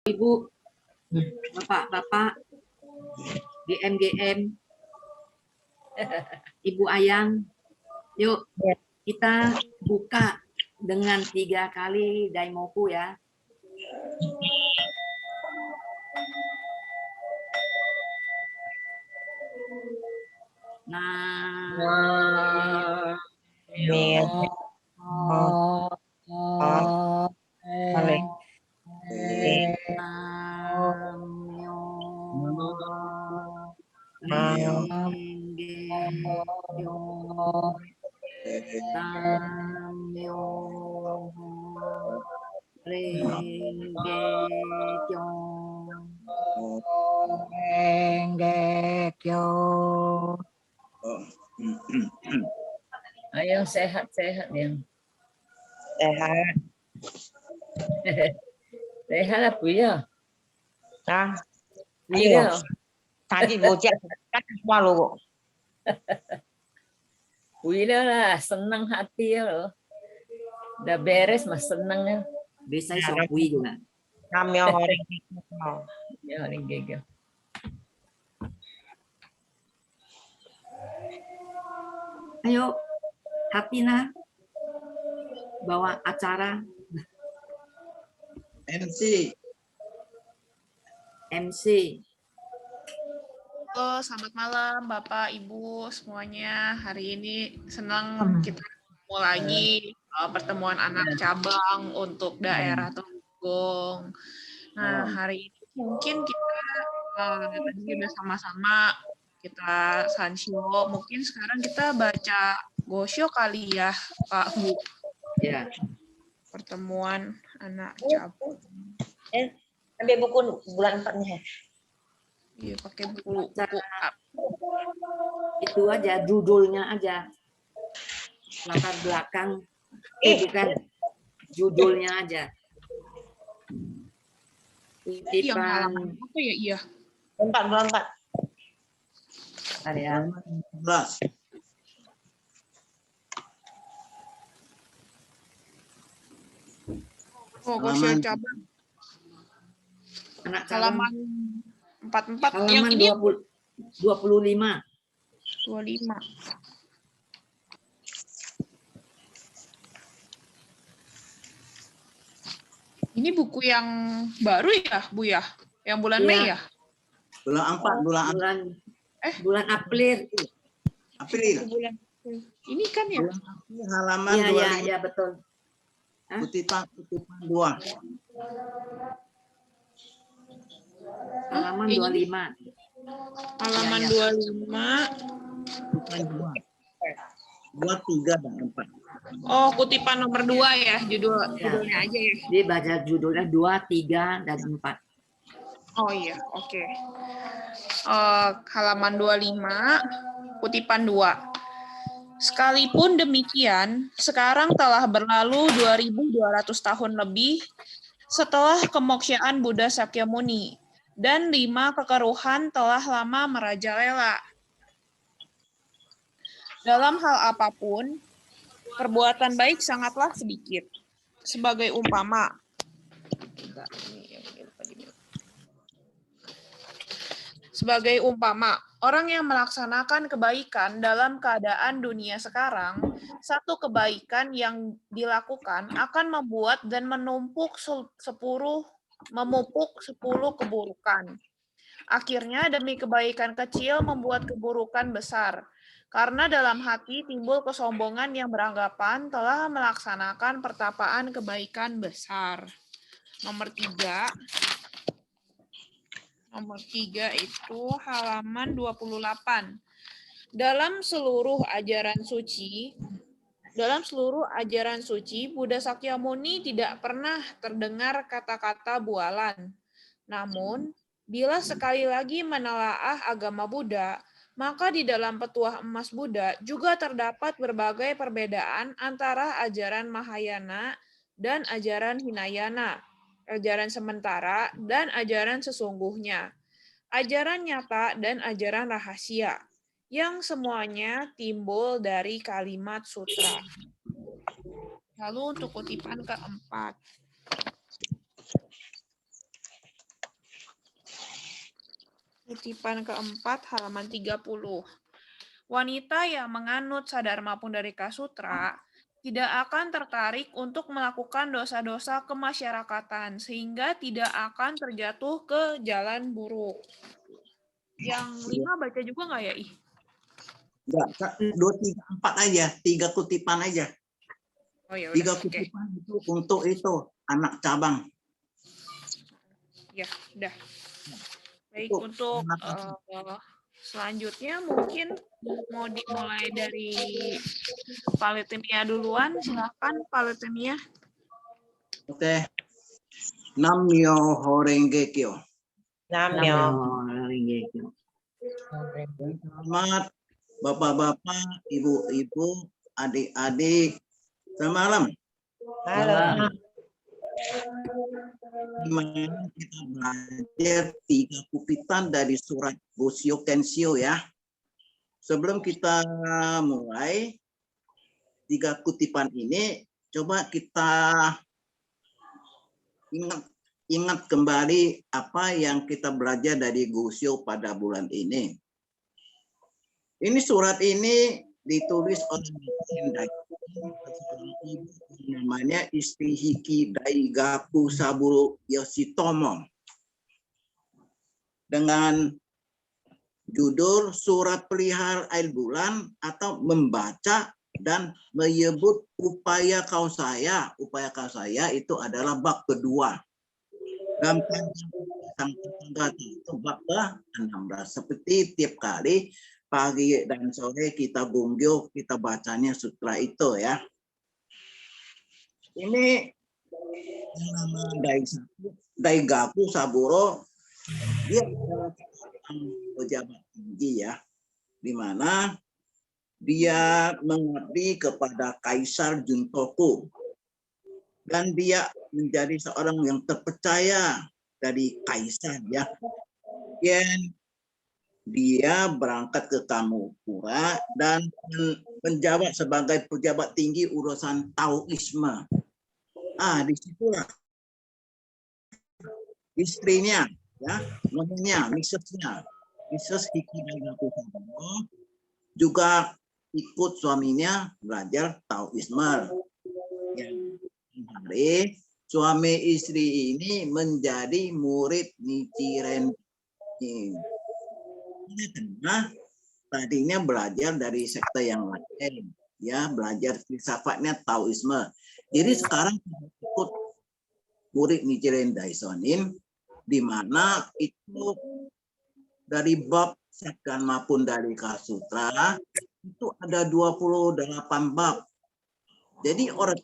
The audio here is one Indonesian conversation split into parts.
Ibu, Bapak-bapak, GM-GM, Ibu Ayang, yuk kita buka dengan 3 kali Daimoku ya. Nah, Ayo sehat-sehat yang Sehat. sehat apa ya? Nah, Iya. tadi bocah kan semua lo. Wira lah, senang hati ya loh. Udah beres mas senang ya. bisa sokui juga. Namanya orang Ya orang gege. Ayo, Hatina bawa acara MC. Halo, selamat malam Bapak, Ibu semuanya. Hari ini senang kita ketemu lagi pertemuan anak cabang untuk daerah Temanggung. Nah, hari ini mungkin kita tadi udah sama-sama kita sansio. Mungkin sekarang kita baca gosyo kali ya, Pak Bu. ya. Pertemuan anak cabang. ambil buku bulan 4-nya. Iya, pakai buku. Itu aja judulnya aja. Latar belakang bukan judulnya aja. Yang halaman apa ya? Iya. Bulan 4. Area 11. Oh, gosyo cabang. anak cabang Halaman 44 yang halaman ini 25. 25. Ini buku yang baru ya, Bu ya? Yang bulan Iya. Mei ya? Bulan 4, Bulan April. April. Bulan ini kan ya? Bulan April halaman Iya, 25. ya betul. Kutipan 2. Halaman Ini? 25. Halaman Ya. 25. Kutipan 2. 2, 3, dan 4. Oh, kutipan nomor 2 ya, judulnya aja ya. Dia baca judulnya 2, 3, dan 4. Oh iya, oke. Halaman 25, kutipan 2. Sekalipun demikian, sekarang telah berlalu 2.200 tahun lebih setelah kemoksaan Buddha Sakyamuni, dan 5 kekeruhan telah lama merajalela. Dalam hal apapun, perbuatan baik sangatlah sedikit. Sebagai umpama, orang yang melaksanakan kebaikan dalam keadaan dunia sekarang, satu kebaikan yang dilakukan akan membuat dan memupuk 10 keburukan. Akhirnya demi kebaikan kecil membuat keburukan besar. Karena dalam hati timbul kesombongan yang beranggapan telah melaksanakan pertapaan kebaikan besar. Nomor 3 itu halaman 28. Dalam seluruh ajaran suci, Buddha Sakyamuni tidak pernah terdengar kata-kata bualan. Namun, bila sekali lagi menelaah agama Buddha, maka di dalam petuah emas Buddha juga terdapat berbagai perbedaan antara ajaran Mahayana dan ajaran Hinayana, ajaran sementara dan ajaran sesungguhnya, ajaran nyata dan ajaran rahasia, yang semuanya timbul dari kalimat sutra. Lalu untuk kutipan keempat. Kutipan keempat halaman 30. Wanita yang menganut Sadharma Pundarika Sutra tidak akan tertarik untuk melakukan dosa-dosa kemasyarakatan sehingga tidak akan terjatuh ke jalan buruk. Yang 5 baca juga nggak ya, Ih? Enggak, Kak. 2, 3, 4 aja. 3 kutipan aja. Oh ya 3 udah, oke. kutipan itu untuk itu anak cabang. Ya, udah. Baik, Itu untuk anak cabang. selanjutnya mungkin mau dimulai dari Paletemia duluan. Silakan Paletemia. Oke. Namyo Horenge Kyo. Namyo. Selamat Bapak-bapak, Ibu-ibu, adik-adik. Selamat malam. Halo. Di mana kita belajar 3 kutipan dari surat Gosyo Kensho ya. Sebelum kita mulai 3 kutipan ini, coba kita ingat kembali apa yang kita belajar dari Gosyo pada bulan ini. Ini surat ini ditulis oleh namanya Istri Hiki Daigaku Saburo Yoshitomo dengan judul Surat Pelihara Air Bulan atau Membaca dan Menyebut Upaya Kau Saya. Upaya Kau Saya itu adalah bab kedua. Dan tanggal itu bab ke-16. Seperti tiap kali pagi dan sore kita gonggyo, kita bacanya sutra itu ya. Ini nama Daigaku Saburo, dia pejabat tinggi ya, di mana dia mengabdi kepada Kaisar Juntoku dan dia menjadi seorang yang terpercaya dari Kaisar ya. Dan dia berangkat ke Kamukura dan menjabat sebagai pejabat tinggi urusan Taoisme. Disitulah istrinya, ya, namanya Mrs. Hiki Daigaku Saburo, juga ikut suaminya belajar Taoisme. Yang hari suami istri ini menjadi murid Nichiren. Karena tadinya belajar dari sekte yang lain, ya belajar filsafatnya Taoisme. Jadi sekarang ikut murid Nichiren Daishonin, di mana itu dari bab Sadharma Pundarika Sutra itu ada 28 bab. Jadi orang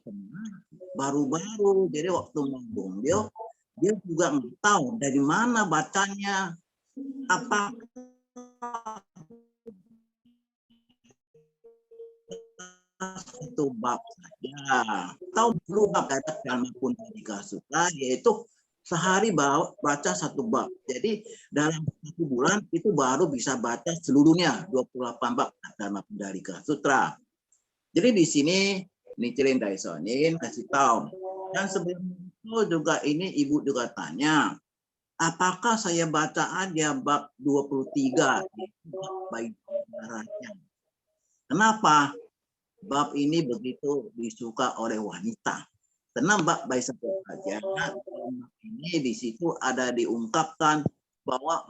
baru-baru, jadi waktu ngomong dia juga nggak tahu dari mana bacanya, apa satu bab saja. Tahu dulu bab Sadharma Pundarika Sutra yaitu sehari baca 1 bab. Jadi dalam 1 bulan itu baru bisa baca seluruhnya 28 bab Sadharma Pundarika Sutra. Jadi di sini Nichiren Daishonin kasih tahu. Dan sebelum itu juga ini ibu juga tanya, apakah saya baca aja bab 23 bab bayi darahnya? Kenapa? Bab ini begitu disuka oleh wanita. Karena bab bayi saja ini di situ ada diungkapkan bahwa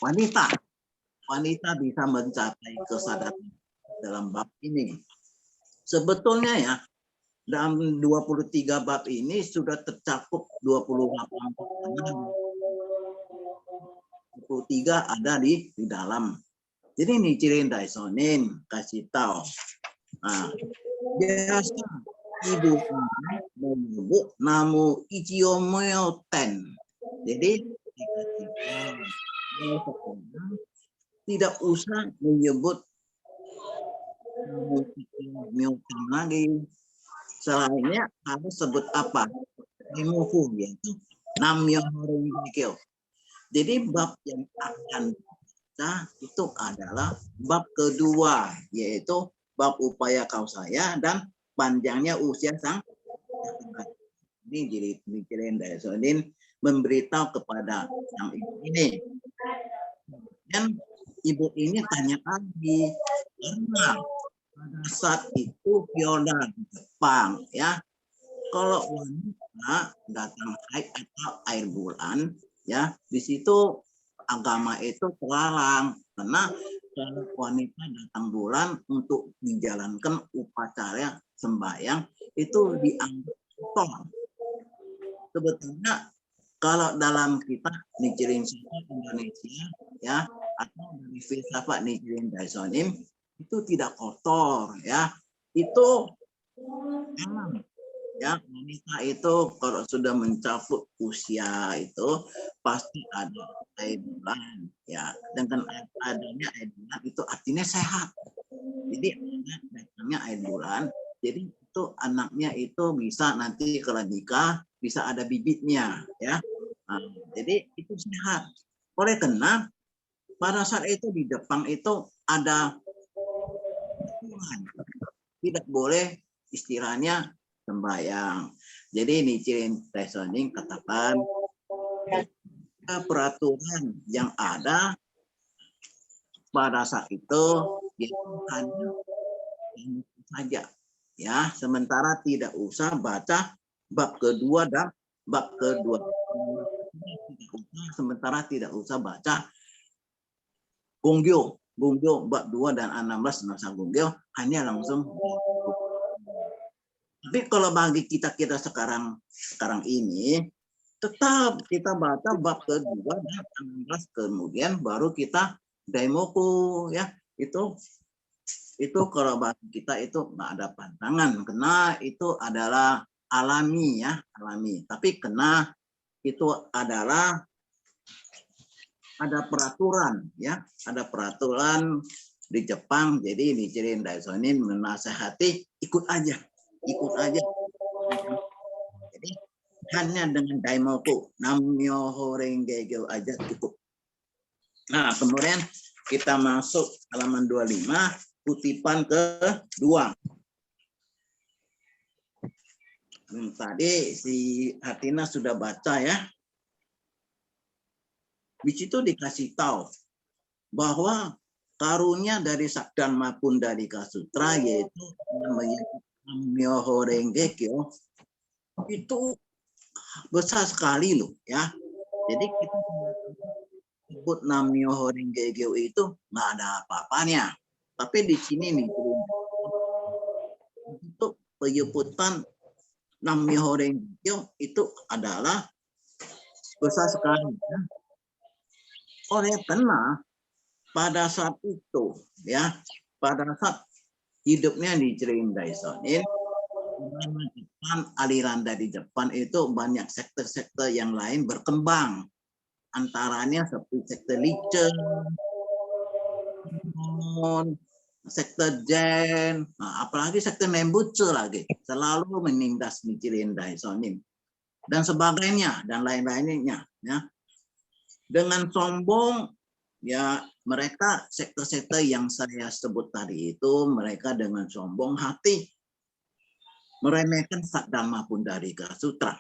wanita bisa mencapai kesadaran dalam bab ini. Sebetulnya ya, dalam 23 bab ini sudah tercakup 28 bab. 23 ada di dalam. Jadi Nichiren Daishonin kasih tahu. Biasa ibu menyebut namu Ichiyomyo Ten. Jadi tidak usah menyebut namu lagi. Selainnya harus sebut apa? Nemofu, yaitu Namyo Horenge Kyo. Jadi bab yang akan itu adalah bab kedua, yaitu bab upaya kau saya dan panjangnya usia sang. Ini jadi Nichiren Daishonin memberitahu kepada yang ibu ini. Dan ibu ini tanya lagi, karena pada saat itu feodal di Jepang, ya, kalau wanita datang haid atau air bulan, ya, di situ agama itu terlarang, karena kalau wanita datang bulan untuk dijalankan upacara sembahyang itu dianggap kotor. Sebetulnya kalau dalam kita Nichiren Shoko Indonesia, ya, atau dari filsafat Nichiren Daishonin, itu tidak kotor, ya, itu alam. Ya, wanita itu kalau sudah mencapai usia itu pasti ada air bulan, ya. Dengan adanya air bulan itu artinya sehat. Jadi datangnya air bulan, jadi itu anaknya itu bisa nanti kalau nikah bisa ada bibitnya, ya. Nah, jadi itu sehat. Oleh karena pada saat itu di Jepang itu ada tidak boleh istilahnya sembahyang. Jadi Nichiren Daishonin katakan peraturan yang ada pada saat itu hanya saja, ya, sementara tidak usah baca bab kedua dan bab kedua. Sementara tidak usah baca Gongyo bab 2 dan 16 masa Gongyo, hanya langsung. Tapi kalau bagi kita sekarang ini tetap kita baca bab kedua dan 16, kemudian baru kita daimoku, ya. Itu kalau bagi kita itu nggak ada pantangan, karena itu adalah alami, ya, alami. Tapi karena itu adalah ada peraturan, ya, ada peraturan di Jepang, jadi Nichiren Daishonin menasehati ikut aja. Jadi hanya dengan daimoku, Nam-myoho Renge-kyo aja cukup. Nah, kemudian kita masuk halaman 25, kutipan kedua. Tadi si Hartina sudah baca, ya. Di situ dikasih tahu bahwa karunia dari Sabdharma Pundarika Sutra, yaitu namanya Nam-myoho Renge-kyo, itu besar sekali loh, ya. Jadi kita sebut Nam-myoho Renge-kyo itu nggak ada apa-apanya. Tapi di sini nih untuk penyebutan Nam-myoho Renge-kyo itu adalah besar sekali, ya. Oleh karena pada saat itu, ya, pada saat hidupnya di Nichiren Daishonin, aliran dari Jepang itu banyak sektor-sektor yang lain berkembang. Antaranya seperti sektor Lichen, sektor Zen, nah, apalagi sektor Nembutsu lagi, selalu menindas Nichiren Daishonin dan sebagainya dan lain-lainnya, ya. Dengan sombong, ya, mereka sektor-sektor yang saya sebut tadi itu mereka dengan sombong hati meremehkan Sabdharma Pundarika Sutra.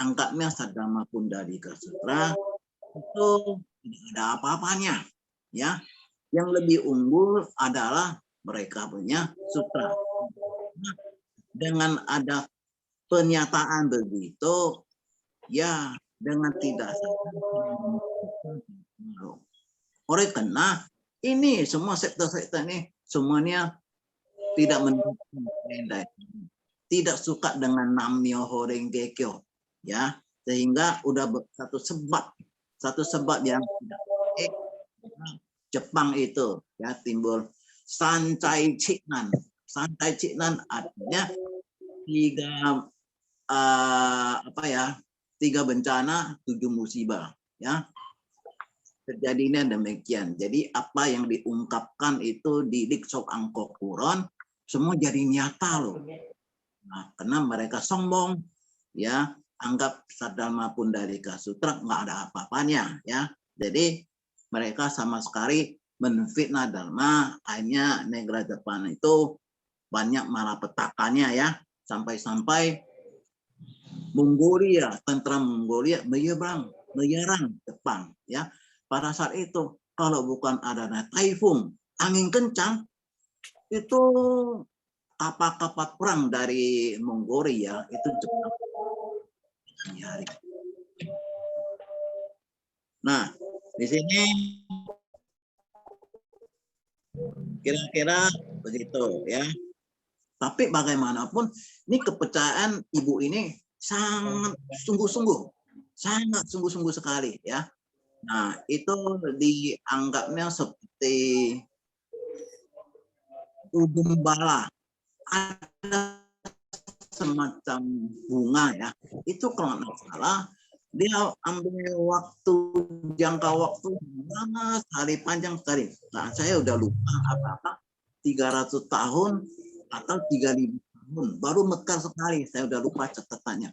Anggapnya Sabdharma Pundarika Sutra itu tidak ada apa-apanya, ya. Yang lebih unggul adalah mereka punya sutra. Dengan ada pernyataan begitu, ya, dengan tidak oleh karena ini semua sektor-sektor ini semuanya tidak mendukung, tidak suka dengan Nam-myoho Renge-kyo, ya, sehingga udah satu sebab yang Jepang itu, ya, timbul Sancai Chiknan. Sancai Chiknan artinya tiga bencana, 7 musibah, ya. Terjadinya demikian. Jadi apa yang diungkapkan itu di Liksok Angkokuron semua jadi nyata loh. Nah, karena mereka sombong, ya, anggap Sabdharma Pundarika Sutra nggak ada apa-apanya, ya. Jadi mereka sama sekali menfitnah Dharma, hanya negara Jepang itu banyak malapetakannya, ya, sampai-sampai Mongolia, tentara Mongolia menyerang Jepang, ya. Pada saat itu kalau bukan adanya taifun, angin kencang, itu kapal-kapal perang dari Mongolia itu Jepang nyari. Nah, di sini kira-kira begitu ya. Tapi bagaimanapun ini kepercayaan ibu ini sangat sungguh-sungguh sekali ya. Nah, itu dianggapnya seperti ujung bala, ada semacam bunga ya. Itu kalau nggak salah dia ambil jangka waktu lama sekali, panjang sekali. Nah, saya udah lupa apakah 300 tahun atau 3.000 tahun, baru mekar sekali, saya udah lupa catatannya.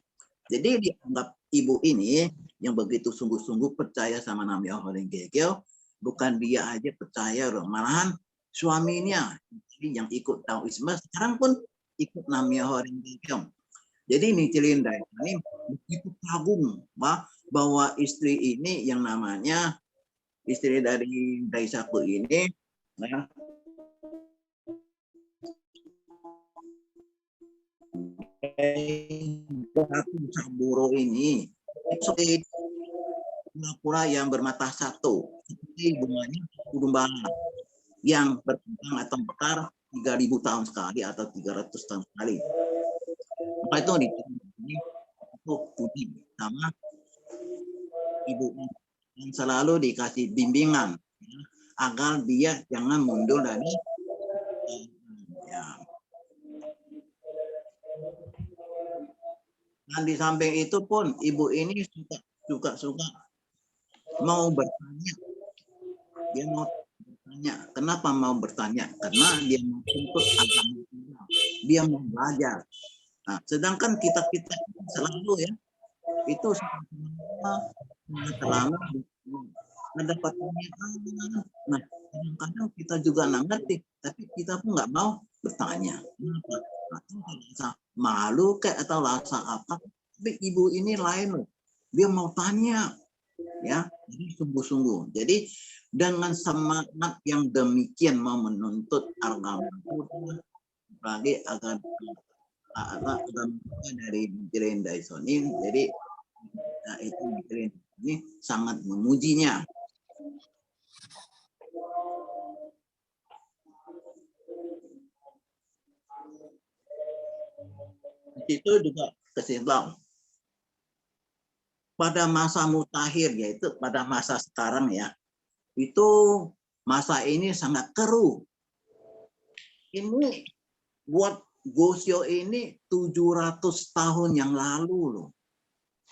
Jadi dianggap ibu ini yang begitu sungguh-sungguh percaya sama Namyo Horengekyo, bukan dia aja percaya loh, malahan suaminya yang ikut Taoisme sekarang pun ikut Namyo Horengekyo. Jadi Nichiren Daishonin ini begitu kagum bahwa istri ini yang namanya istri dari Daisaku ini ya, Saburo ini seperti pura-pura yang bermata satu, seperti bunganya ujung bala yang berkembang atau mekar 3.000 tahun sekali atau 300 tahun sekali. Maka itu itu budi sama ibu yang selalu dikasih bimbingan ya, agar dia jangan mundur dari ya. Dan di samping itu pun ibu ini suka mau bertanya. Dia mau bertanya. Kenapa mau bertanya? Karena dia mau tuntut agama. Dia mau belajar. Nah, sedangkan kita selalu ya itu selama ada pertanyaan. Nah, kadang-kadang kita juga nggak ngerti, tapi kita pun nggak mau bertanya. Kenapa? Atau rasa malu kayak atau rasa apa? Tapi ibu ini lain loh. Dia mau tanya, ya. Jadi sungguh-sungguh. Jadi dengan semangat yang demikian mau menuntut agama Buddha, lagi agama dari Nichiren Daishonin. Jadi itu Nichiren ini sangat memujinya. Itu juga kesimpulan pada masa mutakhir, yaitu pada masa sekarang ya, itu masa ini sangat keruh. Ini buat Gosho ini 700 tahun yang lalu loh.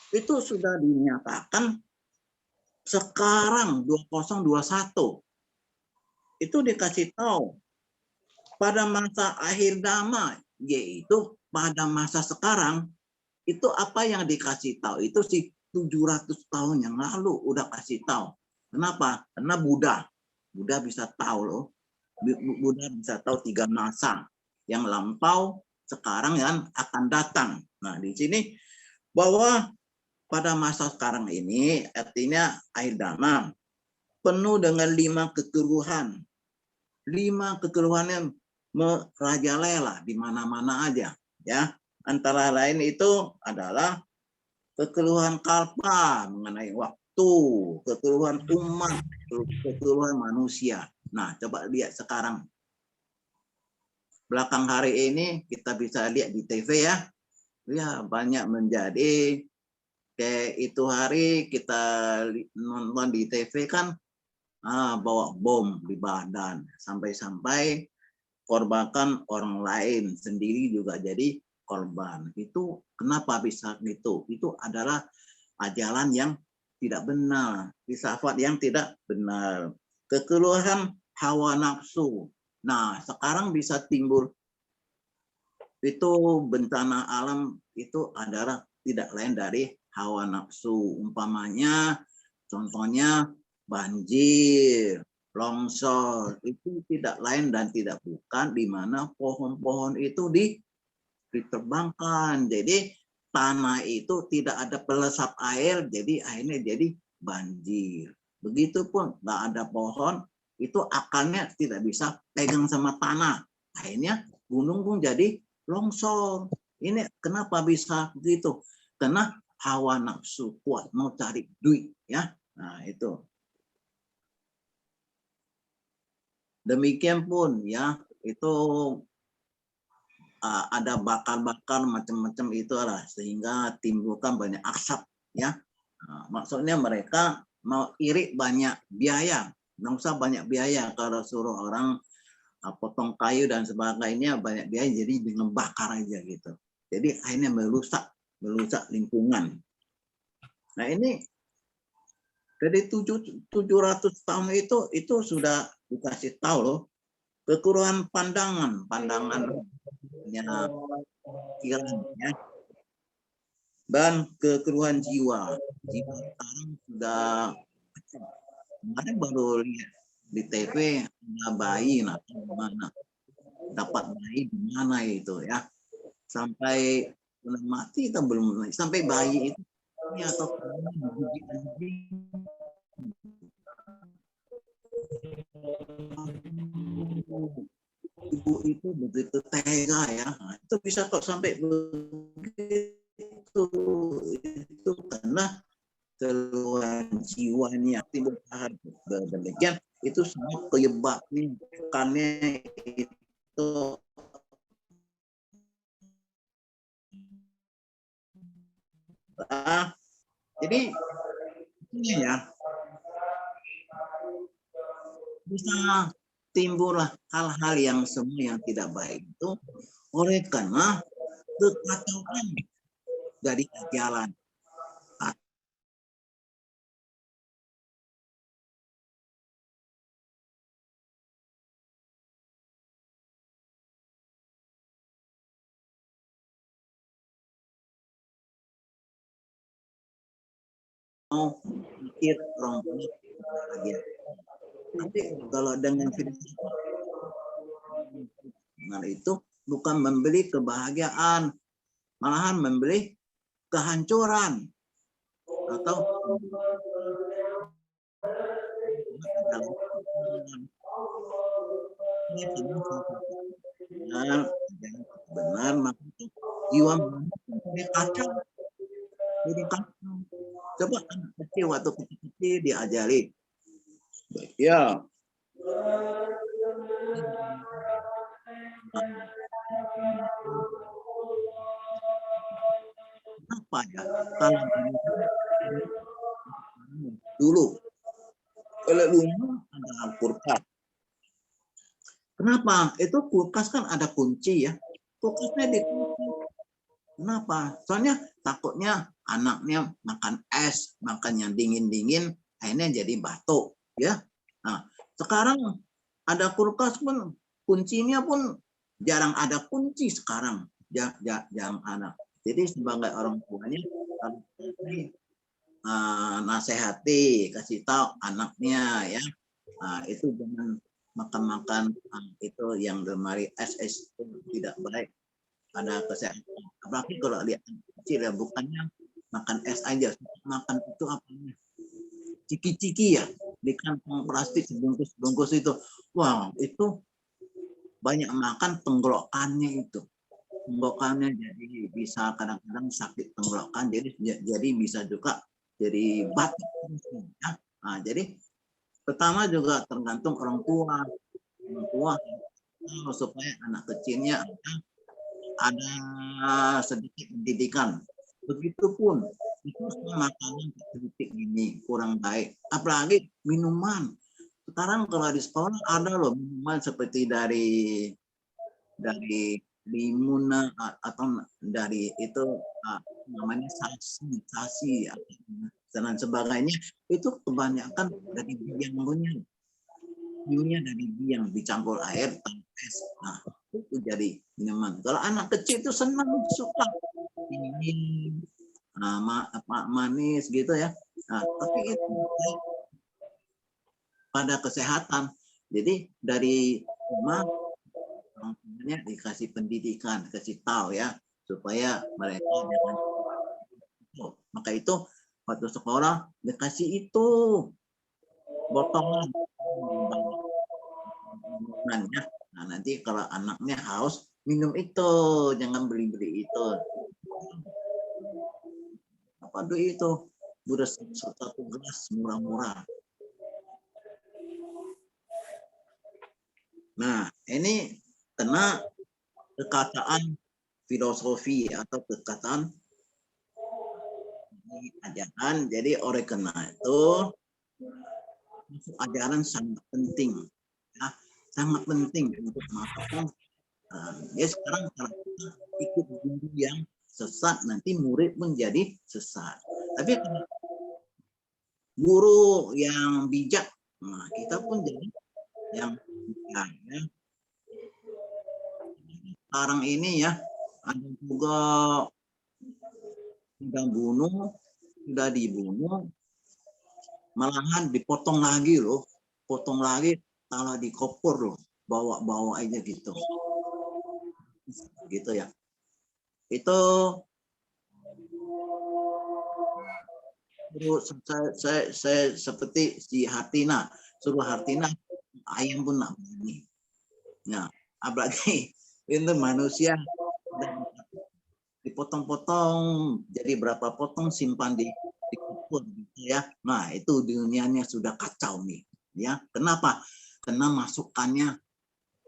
Itu sudah dinyatakan sekarang 2021. Itu dikasih tahu pada masa akhir dhamma, yaitu pada masa sekarang, itu apa yang dikasih tahu? Itu sih 700 tahun yang lalu udah kasih tahu. Kenapa? Karena Buddha bisa tahu loh. Buddha bisa tahu 3 masa yang lampau, sekarang yang akan datang. Nah, di sini bahwa pada masa sekarang ini artinya akhir dhamma penuh dengan 5 kekeluhan. 5 kekeluhan yang merajalela di mana-mana aja, ya. Antara lain itu adalah kekeluhan kalpa mengenai waktu, kekeluhan umat, kekeluhan manusia. Nah, coba lihat sekarang. Belakang hari ini kita bisa lihat di TV ya. Ya, banyak menjadi kayak itu hari kita nonton di TV kan bawa bom di badan sampai-sampai korbankan orang lain sendiri juga jadi korban. Itu kenapa bisa gitu? Itu adalah ajaran yang tidak benar, filsafat yang tidak benar, kekeluhan hawa nafsu. Nah, sekarang bisa timbul itu bencana alam itu adalah tidak lain dari hawa nafsu. Umpamanya, contohnya banjir, longsor, itu tidak lain dan tidak bukan di mana pohon-pohon itu diterbangkan. Jadi tanah itu tidak ada pelesap air, jadi akhirnya jadi banjir. Begitupun nggak ada pohon, itu akarnya tidak bisa pegang sama tanah. Akhirnya gunung pun jadi longsor. Ini kenapa bisa begitu? Karena hawa nafsu kuat mau cari duit, ya. Nah, itu. Demikian pun ya, itu ada bakar-bakar macam-macam itu lah, sehingga timbulkan banyak asap, ya. Nah, maksudnya mereka mau iri banyak biaya, nggak usah banyak biaya. Kalau suruh orang potong kayu dan sebagainya banyak biaya, jadi dengan bakar aja gitu. Jadi akhirnya merusak lingkungan. Nah ini dari 700 tahun itu sudah dikasih tahu loh, kekurangan pandangan pikiran, ya, dan kekeruhan jiwa sekarang sudah. Kemarin baru lihat di TV ada bayi, nah mana dapat bayi di mana itu, ya, sampai mati atau belum, sampai bayi itu atau ibu itu begitu tega, ya. Nah, itu bisa kok sampai begitu, itu karena keluhan jiwanya timbul demikian. Itu semua penyebabnya karena itu. Jadi ini ya, bisa timbullah hal-hal yang semua yang tidak baik itu oleh karena kekacauan dari jalan. Mau pikir orang bahagia. Tapi kalau dengan filsafat itu bukan membeli kebahagiaan, malahan membeli kehancuran atau benar, maka jiwa manusia kacau. Jadi kacau. Coba anak kecil waktu kecil diajari, ya, apa ya, kalau dulu kalau rumah ada kulkas. Kenapa? Itu kulkas kan ada kunci, ya. Kulkasnya dikunci. Kenapa? Soalnya takutnya anaknya makan es, makan yang dingin-dingin, akhirnya jadi batuk, ya. Nah, sekarang ada kulkas pun kuncinya pun jarang ada kunci sekarang, jarang ada. Jadi sebagai orang tuanya nasihati, kasih tahu anaknya, ya. Nah, itu jangan makan-makan itu yang lemari es itu tidak baik pada kesehatan. Apalagi kalau lihat kecil, ya, bukannya makan es aja, makan itu apa? Ciki-ciki, ya, di kantong plastik sebungkus itu. Wah, itu banyak makan tenggorokannya itu. Tenggorokannya jadi bisa kadang-kadang sakit tenggorokan, jadi bisa juga jadi batuk. Ya. Nah, jadi pertama juga tergantung orang tua supaya anak kecilnya ada sedikit pendidikan. Begitupun itu makanan sedikit ini kurang baik, apalagi minuman. Sekarang kalau di sekolah ada loh minuman seperti dari limun atau dari itu namanya sasi dan sebagainya, itu kebanyakan dari biyangnya dari biang dicampur air tanpa es. Nah, itu jadi minuman. Kalau anak kecil itu senang, suka ini manis gitu, ya. Nah, tapi itu pada kesehatan. Jadi dari rumah orang tuanya dikasih pendidikan, kasih tahu, ya, supaya mereka jangan Maka itu waktu sekolah dikasih itu botolan. Nah, nanti kalau anaknya haus minum itu, jangan beli-beli itu. Apa tuh itu? Udah satu gelas murah-murah. Nah, ini kena kekataan filosofi atau kekataan ajaran. Jadi oleh karena itu ajaran sangat penting, ya, sangat penting untuk masukkan. Ya sekarang kalau kita ikut guru yang sesat, nanti murid pun jadi sesat. Tapi kalau guru yang bijak, nah kita pun jadi yang bijak. Ya. Sekarang ini ya ada juga sudah dibunuh, malahan dipotong lagi loh, potong lagi, taruh di koper loh, bawa aja gitu. Gitu ya. Itu saya seperti si Hartina, suruh Hartina ayam pun nak berani. Nah, apalagi itu manusia dipotong-potong jadi berapa potong simpan di koper gitu ya. Nah, itu dunianya sudah kacau nih, ya. Kenapa? Karena masukannya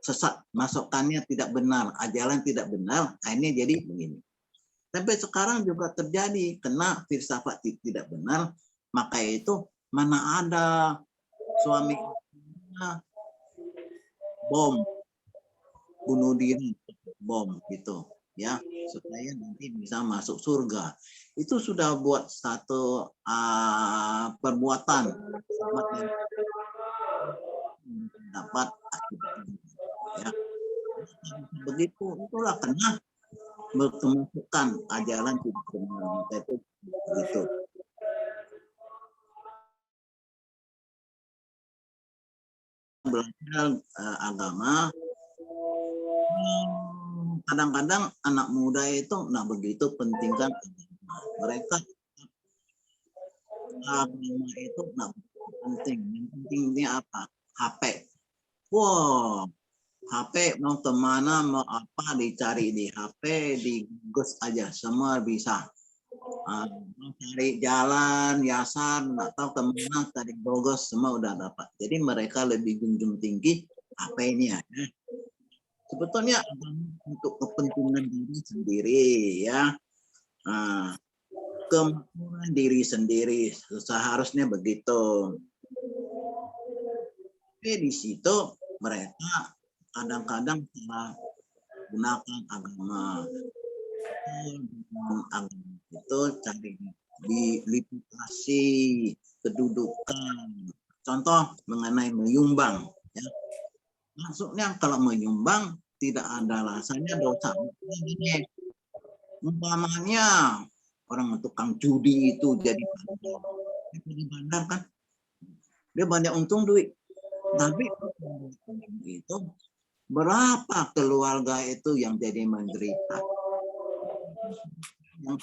sesat, masukannya tidak benar, ajaran tidak benar, akhirnya jadi begini. Sampai sekarang juga terjadi, kena filsafat tidak benar, maka itu mana ada suami bom, bunuh diri, bom gitu, ya, supaya nanti bisa masuk surga. Itu sudah buat satu perbuatan yang dapat akibatnya. Ya. Begitu, itulah kena berkemasukan ajaran tidak benar, itu begitu. Belajar agama, kadang-kadang anak muda itu nggak begitu pentingkan agama. Mereka agama itu nggak penting. Yang pentingnya apa? HP. Wow, HP mau kemana, mau apa dicari di HP, di Google aja, semua bisa. Mau cari jalan, yasar, nggak tahu kemana, cari Bogos, semua udah dapat. Jadi mereka lebih junjung tinggi HP-nya. Ya. Sebetulnya untuk kepentingan diri sendiri, ya, kemakmuran diri sendiri, seharusnya begitu. Tapi di situ mereka kadang-kadang salah gunakan agama. Agama itu cari diliputasi kedudukan. Contoh mengenai menyumbang. Ya. Maksudnya kalau menyumbang tidak ada alasannya dosa. Ini umpamanya orang tukang judi itu jadi bandar kan, dia banyak untung duit. Tapi itu berapa keluarga itu yang jadi menderita? Yang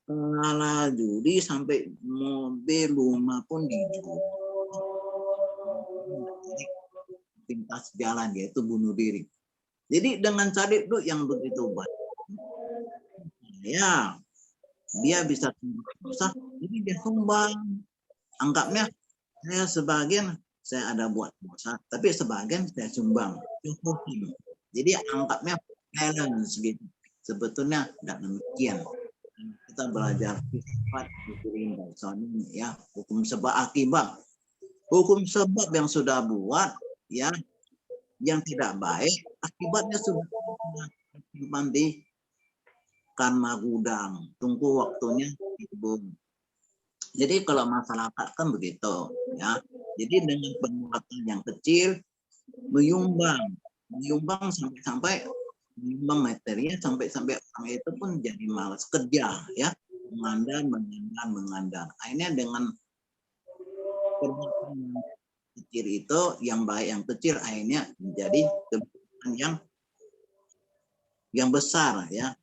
kalah judi sampai mobil rumah pun dijual. Pintas jalan, yaitu bunuh diri. Jadi dengan cari duit yang begitu banyak, ya dia bisa susah, jadi dia sumbang. Anggapnya saya sebagian saya ada buat dosa, tapi sebagian saya sumbang. Jadi anggapnya balance gitu. Sebetulnya tidak demikian. Kita belajar filsafat ya, hukum sebab akibat. Hukum sebab yang sudah buat, ya, yang tidak baik, akibatnya sudah simpan di karma gudang, tunggu waktunya timbul. Jadi kalau masyarakat kan begitu, ya. Jadi dengan penguatan yang kecil menyumbang sampai menyumbang materinya sampai orang itu pun jadi malas kerja, ya, mengandar. Akhirnya dengan perbuatan yang kecil itu, yang baik yang kecil akhirnya menjadi keburukan yang besar, ya,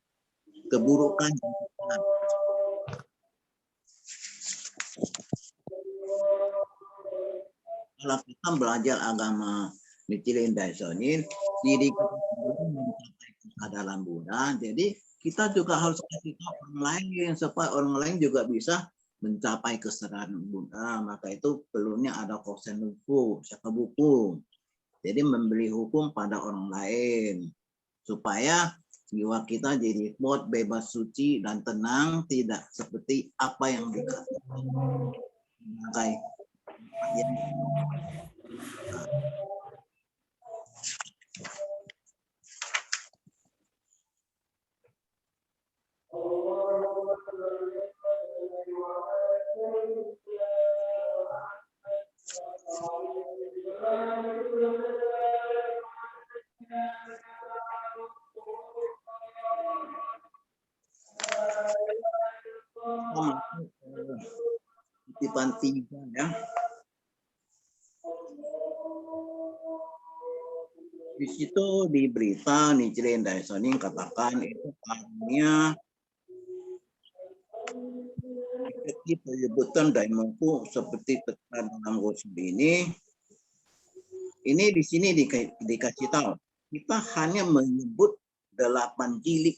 keburukan yang besar. kalau kita belajar agama Nichiren Daishonin, diri kita sendiri mencapai kesadaran Buddha, jadi kita juga harus kasih tahu orang lain supaya orang lain juga bisa mencapai kesadaran Buddha. Maka itu perlunya ada kosen buku, siapa buku. Jadi memberi hukum pada orang lain supaya jiwa kita jadi kuat, bebas, suci dan tenang, tidak seperti apa yang dikatakan. Kutipan 3 ya. Di situ di berita Nichiren Daishonin katakan itu karunia seperti penyebutan Daimoku seperti tekan dalam gospel ini di sini dikasih tahu kita hanya menyebut 8 jilid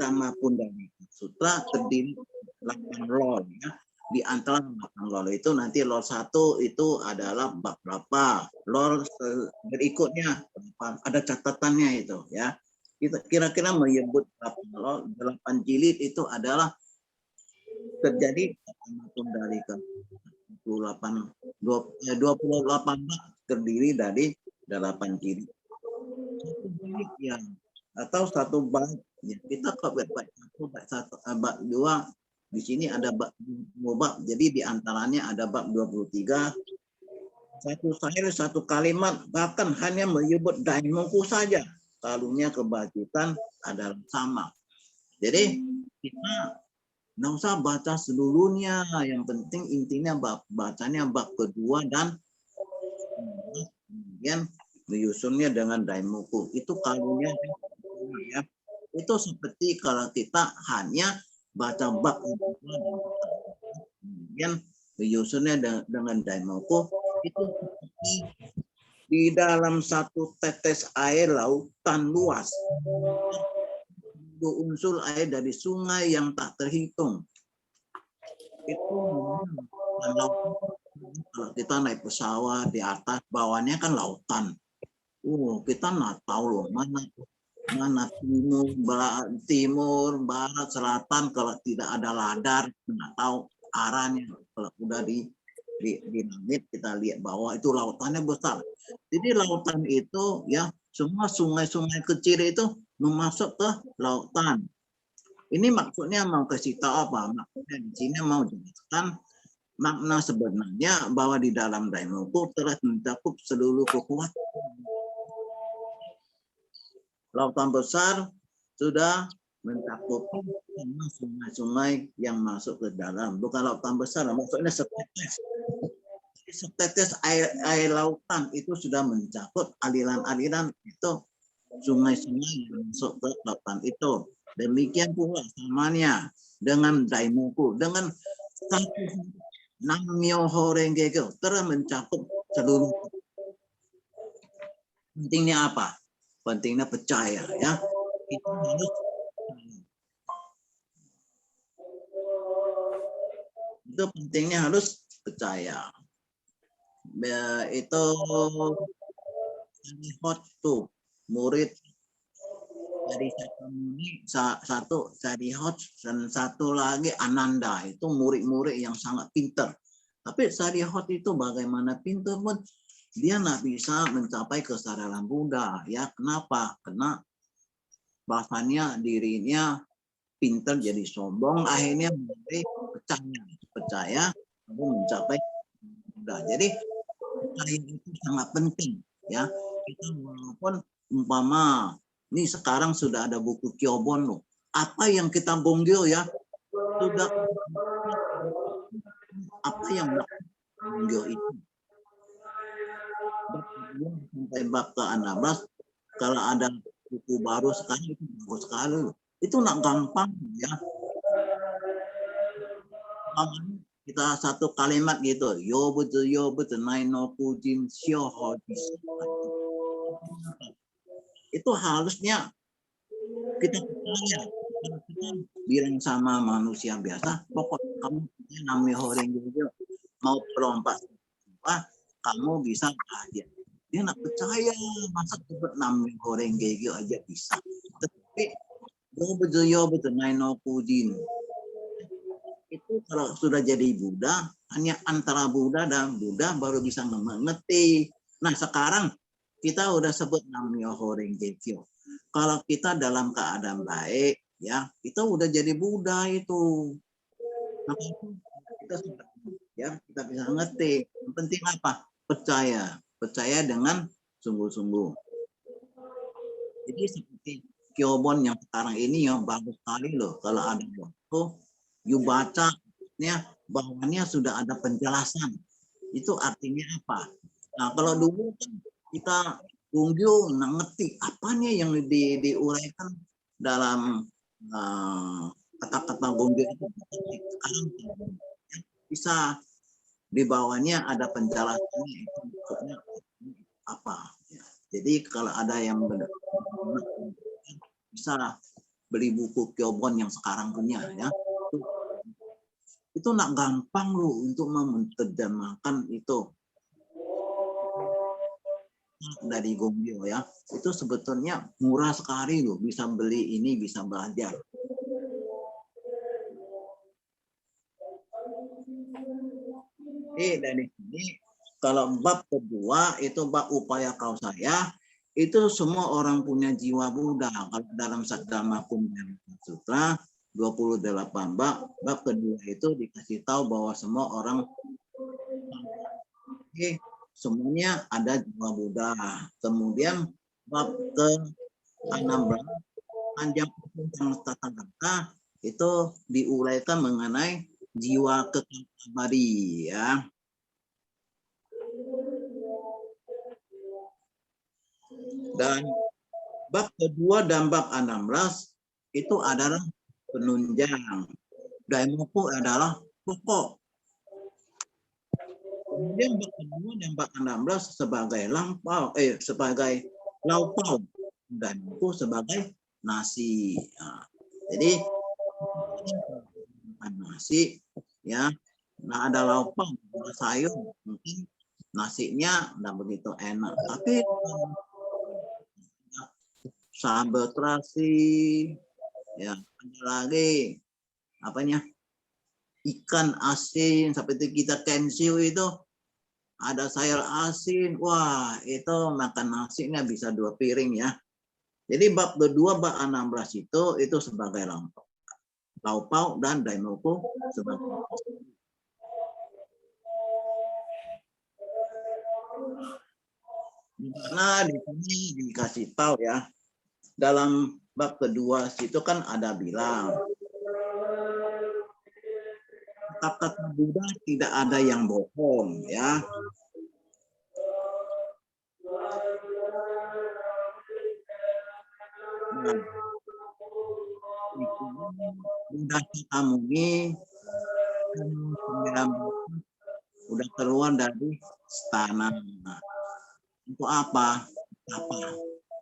Dhamma Pundalika Sutra terdiri 8 lol ya. Di antara 8 lol itu nanti lol 1 itu adalah bab berapa, lol berikutnya ada catatannya itu ya. Kita kira-kira menyebut 8 lol, 8 jilid itu adalah terjadi Dhamma Pundalika 28 bab terdiri dari 8 jilid. Satu jilid yang atau satu bab ya, kita kalau bab 1 bab 2 di sini ada bab, jadi di antaranya ada bab 23, satu syair, satu kalimat, bahkan hanya menyebut Daimoku saja, karunia kebajikan adalah sama. Jadi kita nggak usah baca seluruhnya, yang penting intinya bacanya bab kedua dan kemudian menyusunnya dengan Daimoku. Itu karunia ya. Itu seperti kalau kita hanya baca bab kemudian menyusunnya dengan Daimoku, itu seperti di dalam satu tetes air lautan luas, unsur air dari sungai yang tak terhitung. Itu kalau kita naik pesawat di atas, bawahnya kan lautan. Kita nggak tahu loh mana timur, barat, selatan, kalau tidak ada radar nggak tahu arahnya. Kalau udah di langit kita lihat bawah itu lautannya besar. Jadi lautan itu ya semua sungai-sungai kecil itu memasuk ke lautan. Ini maksudnya mau kasih tahu apa? Maksudnya di sini mau jelaskan makna sebenarnya bahwa di dalam Daimoku telah mencakup seluruh kekuatan. Lautan besar sudah mencakup sungai-sungai yang masuk ke dalam. Bukan lautan besar, maksudnya setetes. Setetes air lautan itu sudah mencakup aliran-aliran itu sungai-sungai yang masuk ke lautan itu. Demikian pula samanya dengan Daimoku, dengan satu Nammyoho Renge Kyo telah mencakup seluruh. Pentingnya apa? Pentingnya percaya ya. Kita harus itu pentingnya harus percaya. Itu Sarihot tuh murid dari satu Sarihot dan satu lagi Ananda, itu murid-murid yang sangat pintar. Tapi Sarihot itu bagaimana pintar pun dia nggak bisa mencapai kesadaran Buddha ya. Kenapa? Karena bahasanya dirinya pintar jadi sombong, akhirnya menjadi percaya lalu mencapai Buddha. Jadi percaya itu sangat penting ya. Kita walaupun umpama ini sekarang sudah ada buku Kyobon loh. Apa yang kita bonggil ya sudah apa yang bonggil itu. Sampai bab ke-16 kalau ada buku baru sekali itu bagus sekali. Itu nak gampang ya. kita satu kalimat gitu, yo betul nai no kujin sio hodis. Itu harusnya kita percaya. Kalau kita bilang sama manusia biasa, pokoknya kamu namanya horeng gitu, mau perompak, kamu bisa bahagia. Dia nggak percaya, masa cepet namanya horeng gitu aja bisa. Tapi yo betul nai no kujin. Itu kalau sudah jadi Buddha, hanya antara Buddha dan Buddha baru bisa mengerti. Nah sekarang kita udah sebut namanya horeng gekyo. Kalau kita dalam keadaan baik, ya kita udah jadi Buddha itu. Maka itu kita sudah, ya kita bisa ngerti. Yang penting apa? Percaya dengan sungguh-sungguh. Jadi seperti Kyobon yang sekarang ini yang bagus sekali loh. Kalau ada waktu, you baca, ya bawahnya sudah ada penjelasan. Itu artinya apa? Nah kalau dulu kan kita Gongyo ngerti apanya yang diuraikan dalam kata-kata Gongyo itu. Sekarang bisa di bawahnya ada penjelasannya itu maksudnya apa. Ya. Jadi kalau ada yang bisa beli buku Kyobon yang sekarang punya ya. Itu nak gampang loh untuk menerjemahkan itu dari Gongyo ya. Itu sebetulnya murah sekali loh, bisa beli ini, bisa belajar. Dari sini kalau bab kedua itu bab upaya kau saya, itu semua orang punya jiwa Buddha. Kalau dalam Saddhamma Kumbhara Sutra 28 bab kedua itu dikasih tahu bahwa semua orang semuanya ada jiwa Buddha. Kemudian bab ke-16 panjang tata kata itu diuraikan mengenai jiwa kekal abadi ya. Dan bab kedua dan bab 16 itu adalah penunjang. Daimoku adalah pokok. Kemudian bab kedua dan bab 16 sebagai lampau, sebagai laupau, dan itu sebagai nasi. Nah, jadi nasi ya, nah ada laupau, ada sayur, mungkin nasinya tidak begitu enak, tapi sambal terasi, ya ada lagi apanya? Ikan asin seperti kita kensiu itu ada sayur asin, wah itu makan nasinya bisa 2 piring ya. Jadi bab kedua bab 16 itu sebagai laupau dan daimoku sebagai dimana di sini dikasih tahu ya dalam bab kedua situ kan ada bilang kata Buddha tidak ada yang bohong ya. Nah, Buddha Sakyamuni udah keluar dari istana. Untuk apa?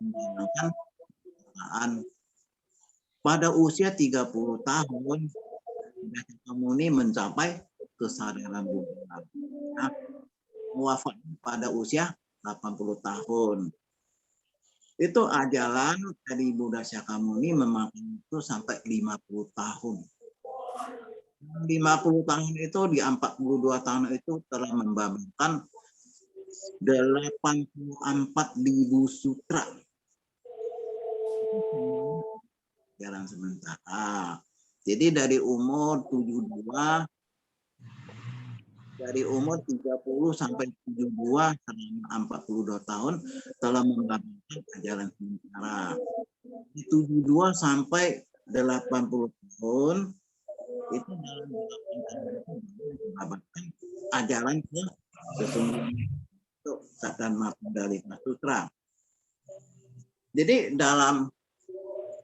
Menjalankan pada usia 30 tahun Buddha Sakyamuni mencapai kesadaran Buddha. Nah, wafat pada usia 80 tahun. Itu ajaran dari Buddha Sakyamuni memakan itu sampai 50 tahun. 50 tahun itu di 42 tahun itu telah membabarkan 84.000 sutra. Jalan sementara. Jadi dari umur 72 30 sampai 72 selama 42 tahun telah membabarkan ajaran sementara. Di 72 sampai 80 tahun itu dalam 8 tahun itu membabarkan ajaran ke sesungguhnya itu Saddhamma Puндalika Sutra. Jadi dalam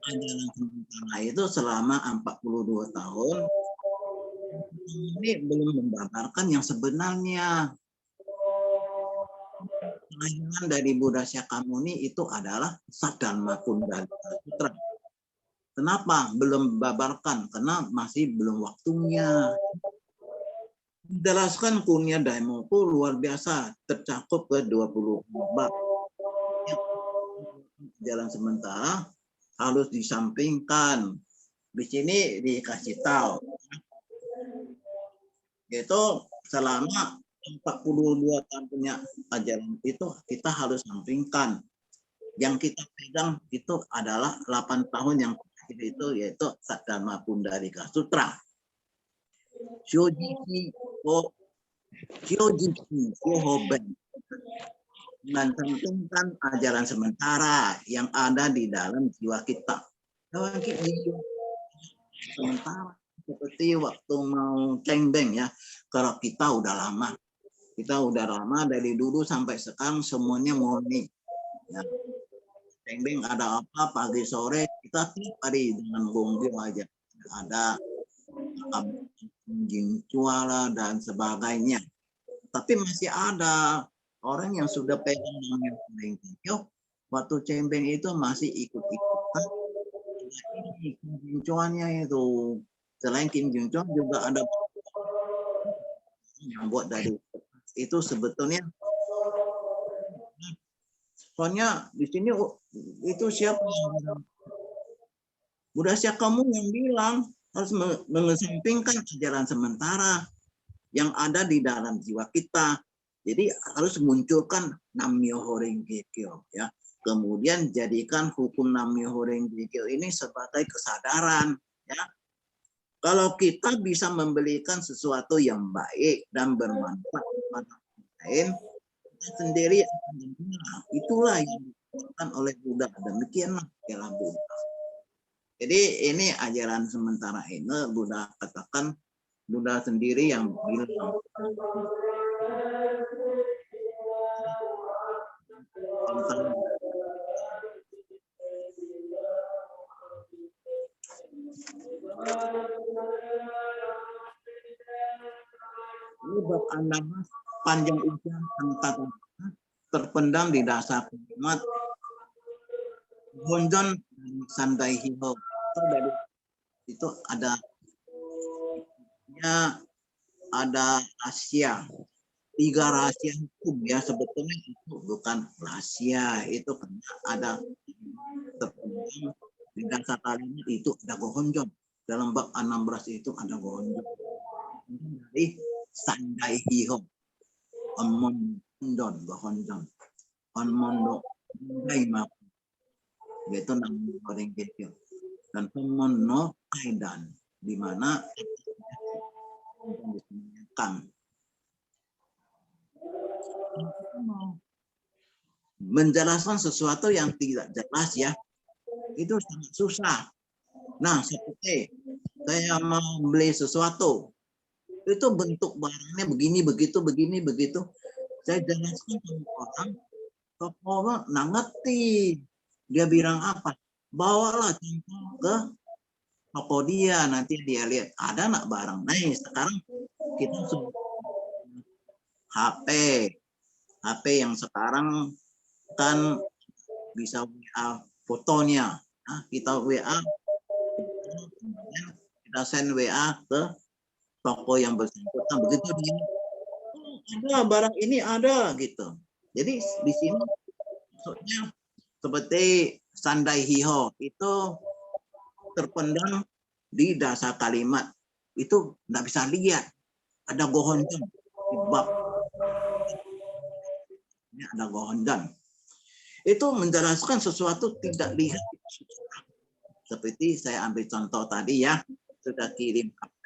ajaran sementara itu selama 42 tahun Ini belum membabarkan yang sebenarnya. Kelahiran dari Buddha Shakyamuni itu adalah Saddharma Kundalika Sutra. Kenapa belum membabarkan? Karena masih belum waktunya. Menjelaskan Punya Daimoku luar biasa, tercakup ke 20 bab. Jalan sementara harus disampingkan. Di sini dikasih tahu, yaitu selama 42 tahun punya ajaran itu kita harus sampingkan. Yang kita pegang itu adalah 8 tahun yang terakhir itu, yaitu Saddharma Kundalika Sutra. Shojiki Hoben, mencantumkan ajaran sementara yang ada di dalam jiwa kita. Dalam jiwa sementara seperti waktu mau cengbeng ya, kalau kita udah lama dari dulu sampai sekarang semuanya murni. Ya. Cengbeng ada apa pagi sore kita tiap hari dengan gonggong aja ada jincuala dan sebagainya. Tapi masih ada orang yang sudah pegang namanya Kyo, waktu cembeng itu masih ikut-ikutan. Kim Jincuannya itu selain Kim Jincuan juga ada yang buat dari itu sebetulnya. Soalnya di sini itu siapa yang bilang? Buddha Shakyamuni yang bilang harus mengesampingkan ajaran sementara yang ada di dalam jiwa kita. Jadi harus munculkan Nam-myoho Renge Kyo ya. Kemudian jadikan hukum Nam-myoho Renge Kyo ini sebagai kesadaran ya. Kalau kita bisa memberikan sesuatu yang baik dan bermanfaat kepada orang lain, kita sendiri akan benar. Itulah yang dilakukan oleh Buddha. Demikianlah ialah Buddha. Jadi ini ajaran sementara ini Buddha katakan, Buddha sendiri yang bilang tentang ini bab 16 panjang ujian angkatan terpendam di dasar kalimat Honjon Sandai Hiho. Itu ada rahasia, 3 rahasia hukum ya, sebetulnya itu bukan rahasia, itu karena ada terpendam di dasar kalimat itu ada Gohonjon. Dalam bab 16 itu ada Gohonjon. Dari Sandai Hiho, Onmondon, Gohonjon, Onmondo, Daima, yaitu Nam-myoho Renge Kyo. Dan Honmono Kaidan, di mana menjelaskan sesuatu yang tidak jelas ya, itu sangat susah. Nah, seperti saya mau beli sesuatu, itu bentuk barangnya begini, begitu, begini, begitu. Saya jelaskan ke orang, orang nggak ngerti. Dia bilang apa? Bawalah contoh ke toko dia, nanti dia lihat ada nggak barang. Nah, sekarang kita sudah HP yang sekarang kan bisa WA fotonya. Nah, kita WA, kita send WA ke toko yang bersangkutan. Begitu dia, ada barang ini ada gitu. Jadi di sini maksudnya seperti Sandai Hiho itu terpendam di dasar kalimat, itu nggak bisa lihat. Ada Gohonjon di bab ini ada Gohonjon. Itu menjelaskan sesuatu tidak lihat. Seperti saya ambil contoh tadi ya, sudah kirim HP,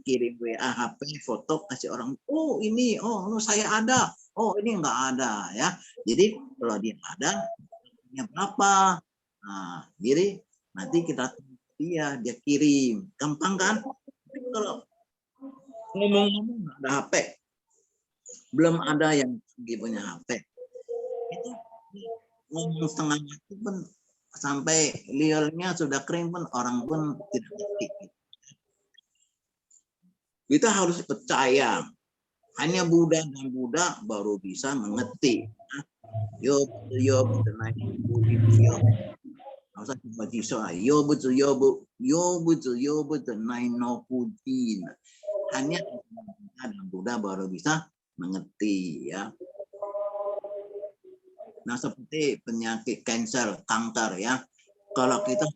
kirim WA HP, foto kasih orang, oh ini, oh saya ada, oh ini nggak ada ya. Jadi kalau dia ada, berapa? Nah, jadi nanti kita dia kirim, gampang kan? Tapi kalau ngomong-ngomong nggak ada HP, belum ada yang punya HP, itu ngomong setengah mati pun sampai liurnya sudah kering pun orang pun tidak ngerti. Kita harus percaya. Hanya Buddha dan Buddha baru bisa mengerti. Yo betul yo. Masa cuma jiso yo betul nai no puji. Hanya Buddha dan Buddha baru bisa mengerti ya. Nah seperti penyakit kanker ya. Kalau kita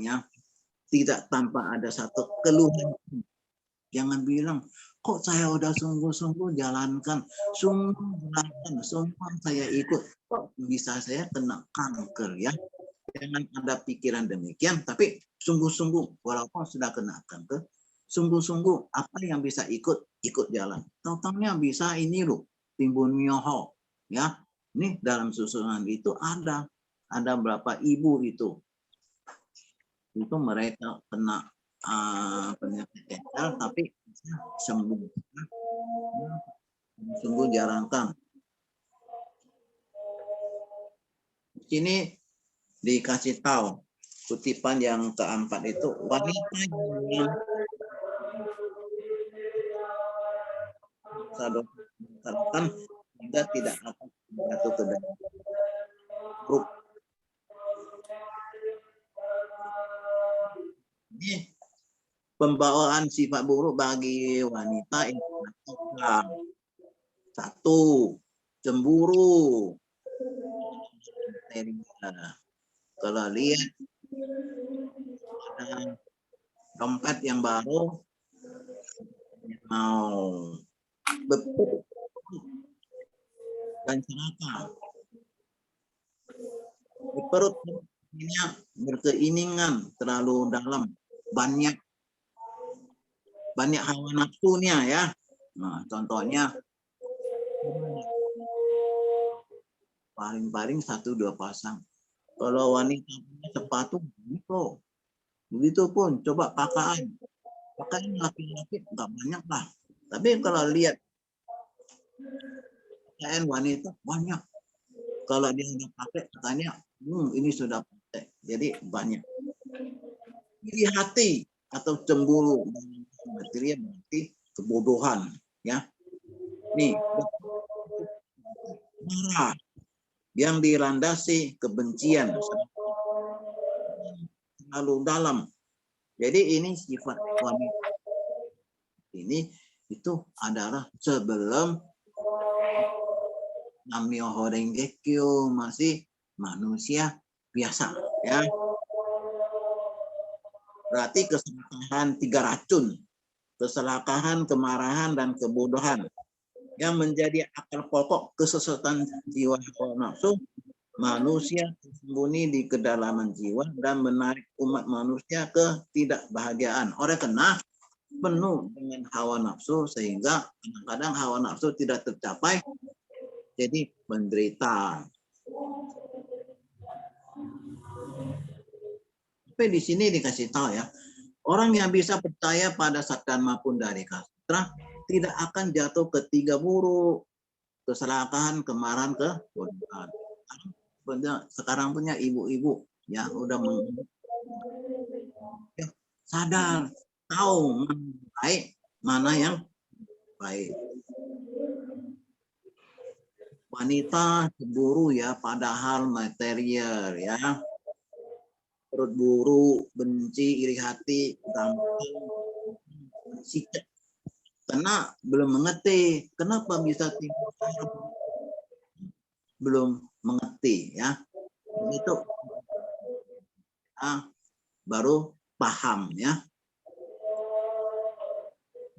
ya tidak tanpa ada satu keluhan, jangan bilang kok saya udah sungguh-sungguh jalankan, semua saya ikut, kok bisa saya kena kanker ya. Jangan ada pikiran demikian, tapi sungguh-sungguh walaupun sudah kena kanker, sungguh-sungguh apa yang bisa ikut jalan. Contohnya bisa ini loh, timbun mioho ya. Ini dalam susunan itu ada berapa ibu itu mereka kena penyakit kanker tapi sembuh. Sungguh jarangkan. Di sini dikasih tahu kutipan yang keempat itu wanita yang sadar kita tidak akan jatuh ke dalam buruk. Ini pembawaan sifat buruk bagi wanita itu satu, cemburu. Kalau lihat ada dompet yang baru mau betul dan serakah. Di perutnya berkeinginan terlalu dalam, banyak hawa nafsunya ya. Nah, contohnya paling-paling 1-2 pasang. Kalau wanita punya sepatu begitu pun coba pakaian laki-laki nggak banyak lah. Tapi kalau lihat pakaian wanita banyak. Kalau dia udah pakai katanya ini sudah pakai, jadi banyak. Iri hati atau cemburu material berarti kebodohan ya. Nih marah yang dilandasi kebencian terlalu dalam. Jadi ini sifat wanita ini itu adalah sebelum Nam-myoho Renge Kyo masih manusia biasa ya. Berarti keserakahan 3 racun, keserakahan, kemarahan, dan kebodohan yang menjadi akar pokok kesesatan jiwa hawa nafsu manusia tersembunyi di kedalaman jiwa dan menarik umat manusia ke ketidakbahagiaan. Oleh karena penuh dengan hawa nafsu sehingga kadang-kadang hawa nafsu tidak tercapai, jadi menderita. Tapi di sini dikasih tahu ya, orang yang bisa percaya pada Saddharma Pundharika Sutra tidak akan jatuh ke 3 buruk, keserakahan, kemarahan, kebodohan. Sekarang punya ibu-ibu ya udah sadar, tahu mana baik, mana yang baik. Wanita cemburu ya padahal material ya. Perut buruk, benci, iri hati, gampang sikap. Karena belum mengerti. Kenapa bisa timbul? Belum mengerti ya. Itu baru paham ya.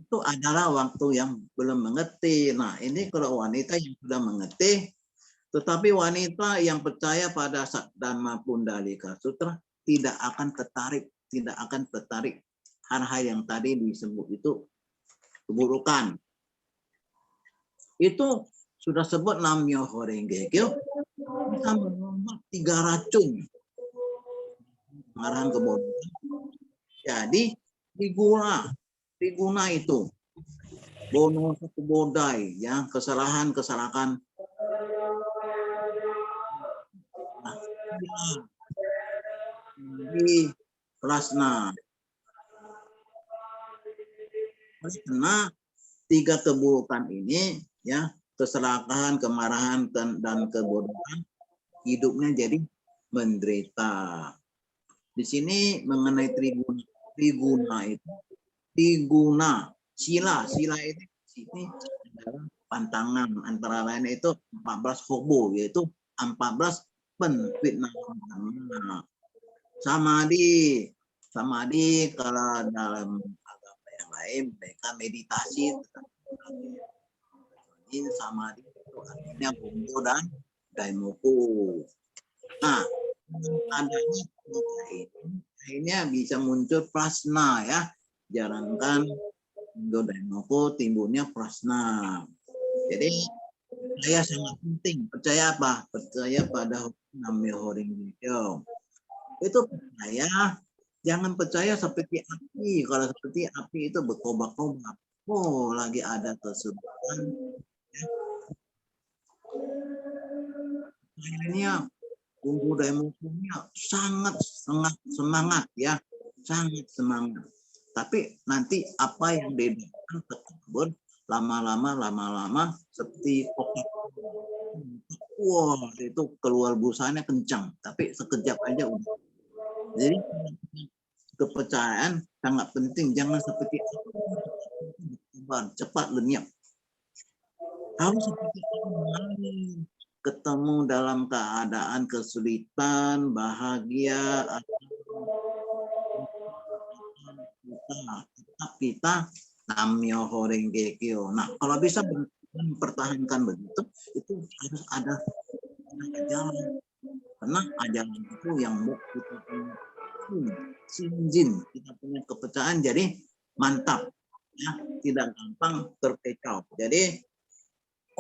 Itu adalah waktu yang belum mengerti. Nah, ini kalau wanita yang sudah mengerti, tetapi wanita yang percaya pada Saddharma Pundharika Sutra tidak akan tertarik hal-hal yang tadi disebut itu keburukan. Itu sudah sebut Nam-myoho Renge Kyo bisa mengubah 3 racun. Kemarahan, kebodohan. Jadi diguna itu bono satu bodai ya, kesalahan di kelasna Karena tiga keburukan ini, ya, keserakahan, kemarahan, dan kebodohan, hidupnya jadi menderita. Di sini mengenai triguna itu, triguna, sila itu ini adalah pantangan, antara lain itu 14 hobo, yaitu 14 penfitnahan. Samadhi kalau dalam agama yang lain mereka meditasi, ini samadhi itu artinya Gombo dan Daimoku. Nah, adanya akhirnya bisa muncul prasna, ya. Jalankan Gombo Daimoku, timbulnya prasna. Jadi percaya sangat penting. Percaya apa? Percaya pada Namyo Horingekyo. Itu percaya, jangan percaya seperti api. Kalau seperti api itu berkobar-kobar. Oh, lagi ada kesulitan. Akhirnya Gombo Daimoku-nya sangat semangat, ya. Sangat semangat. Tapi nanti apa yang didapat terkabur lama-lama seperti kokok. Wah, itu keluar busanya kencang, tapi sekejap aja udah. Jadi kepercayaan sangat penting, jangan seperti cepat lenyap. Harus seperti ketemu dalam keadaan kesulitan, bahagia, kita Namyo Horingekyo. Nah, kalau bisa mempertahankan begitu, itu harus ada ajaran. Karena ajaran itu yang kita punya sinjin, kita punya kepercayaan, jadi mantap, ya, tidak gampang terpecah. Jadi,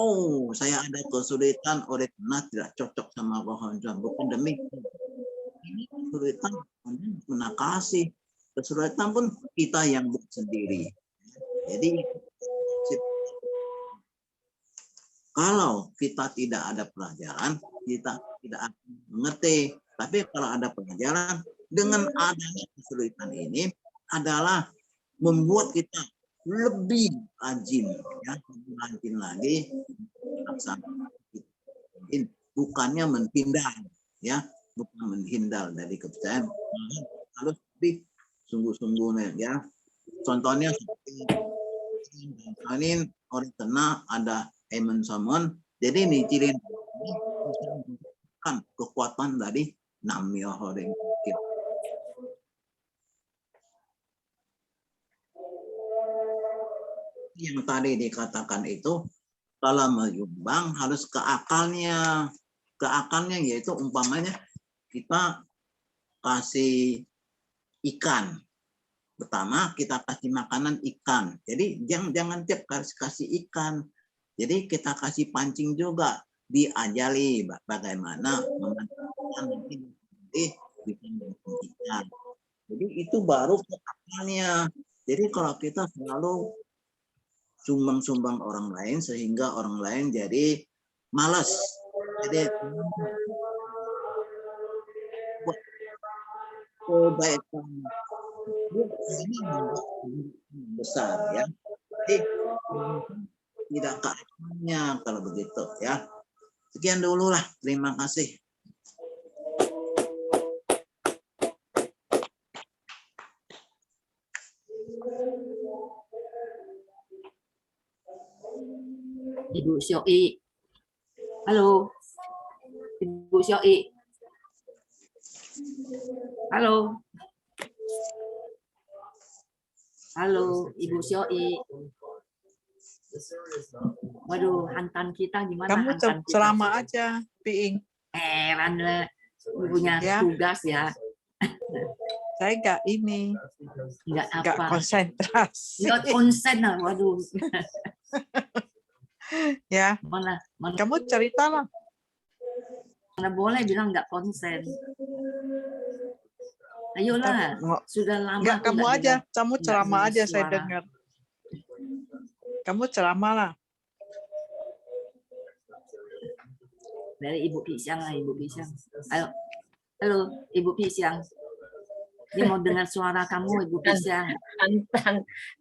oh, saya ada kesulitan oleh karena tidak cocok sama pohon, bukan demikian. Ini kesulitan kena kasih, kesulitan pun kita yang buat sendiri. Jadi kalau kita tidak ada pelajaran, kita tidak akan mengerti. Tapi kalau ada pelajaran, dengan adanya kesulitan ini adalah membuat kita lebih rajin, ya, lebih rajin lagi bukannya menghindar, ya, bukan menghindar dari kepercayaan, harus lebih sungguh-sungguh, ya. Contohnya seperti ini, orang kena ada Emen Samon, jadi nyicilin kan kekuatan dari Namyo Horingekyo. Yang tadi dikatakan itu, kalau menyumbang harus ke akalnya. Ke akalnya yaitu umpamanya kita kasih ikan. Pertama kita kasih makanan ikan. Jadi jangan tiap kasih ikan. Jadi kita kasih pancing juga, diajari bagaimana memanfaatkan nanti ikan. Jadi itu baru ke akalnya. Jadi kalau kita selalu sumbang-sumbang orang lain sehingga orang lain jadi malas. Jadi kebaikan ini besar, ya. Jadi tidak keakalnya kalau begitu, ya. Sekian dulu lah. Terima kasih. Ibu Syoi. Halo. Ibu Syoi. Halo. Halo, Ibu Syoi. Waduh, hantan kita gimana? Kamu hantan kita? ceramah aja, Piing. Randa, punya Ya. tugas, ya. Saya nggak ini, Enggak nggak apa. konsentrasi. Enggak konsen, waduh. Ya, Mana kamu ceritalah. boleh bilang enggak konsen. Ayolah, sudah lama. Nggak, aku kamu nggak aja, dengar- kamu nggak ceramah dengar aja, saya suara. dengar. Kamu ceramah lah. Dari Ibu Pisang lah, Ibu Pisang. Halo, Ibu Pisang. Dia mau dengar suara kamu, Ibu Pisang.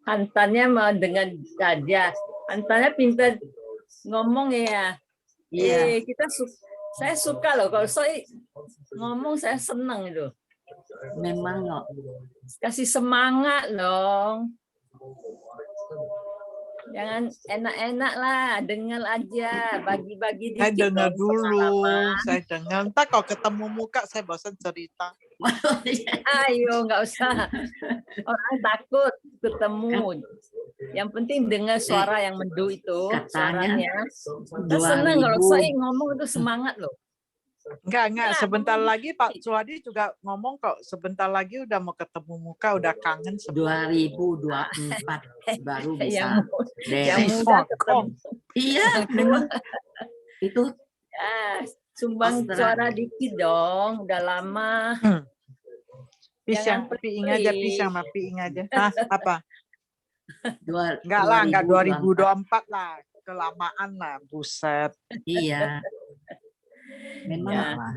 Hantannya mau dengan saja. Hantannya pintar ngomong ya. Iya. Saya suka loh kalau saya ngomong, saya senang itu. Memang loh. Kasih semangat dong. Jangan enak-enak lah, dengar aja, bagi-bagi Saya dikit dengar dong dulu. pengalaman. Saya dengar. Ntar kalau ketemu muka, saya bosan cerita. Ayo, nggak usah. Orang takut ketemu. Yang penting dengar suara yang merdu itu, Katanya suaranya. Kita senang kalau 2000. saya ngomong itu semangat loh. Enggak. Nah, Sebentar lagi Pak Suwadi juga ngomong kok. Sebentar lagi udah mau ketemu muka, udah kangen. 2024 baru yang bisa yang beres. muda ketemu. Iya, memang itu Ya, sumbang Australia. suara dikit dong, udah lama. Pisang, Jangan piing aja, pelit. pisang sama piing aja. Hah, apa? dua- Enggak lah, enggak 2024. 2024 lah. Kelamaan lah, buset. Iya. Memang Ya. lah.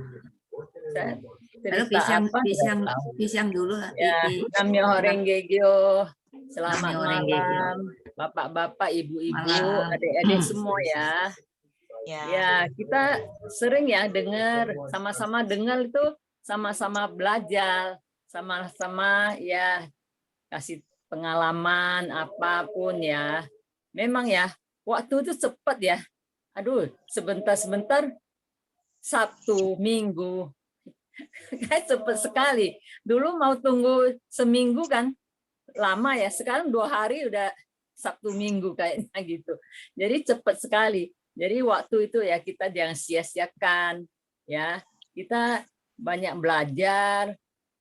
Saya Lalu cerita pisang, apa, pisang, nggak tahu. pisang dulu. Ya, Namyo Horengegyo. Selamat Namyo Horengegyo. malam, bapak-bapak, ibu-ibu, Malam. adik-adik semua ya. Ya. Ya, kita sering ya dengar, sama-sama dengar itu, sama-sama belajar, sama-sama ya kasih pengalaman apapun ya. Memang ya, waktu itu cepat ya. Aduh, sebentar-sebentar Sabtu, Minggu. Kayak cepat sekali. Dulu mau tunggu seminggu kan, lama ya. Sekarang 2 hari udah Sabtu Minggu kayaknya gitu. Jadi cepat sekali. Jadi waktu itu ya kita jangan sia-siakan ya. Kita banyak belajar.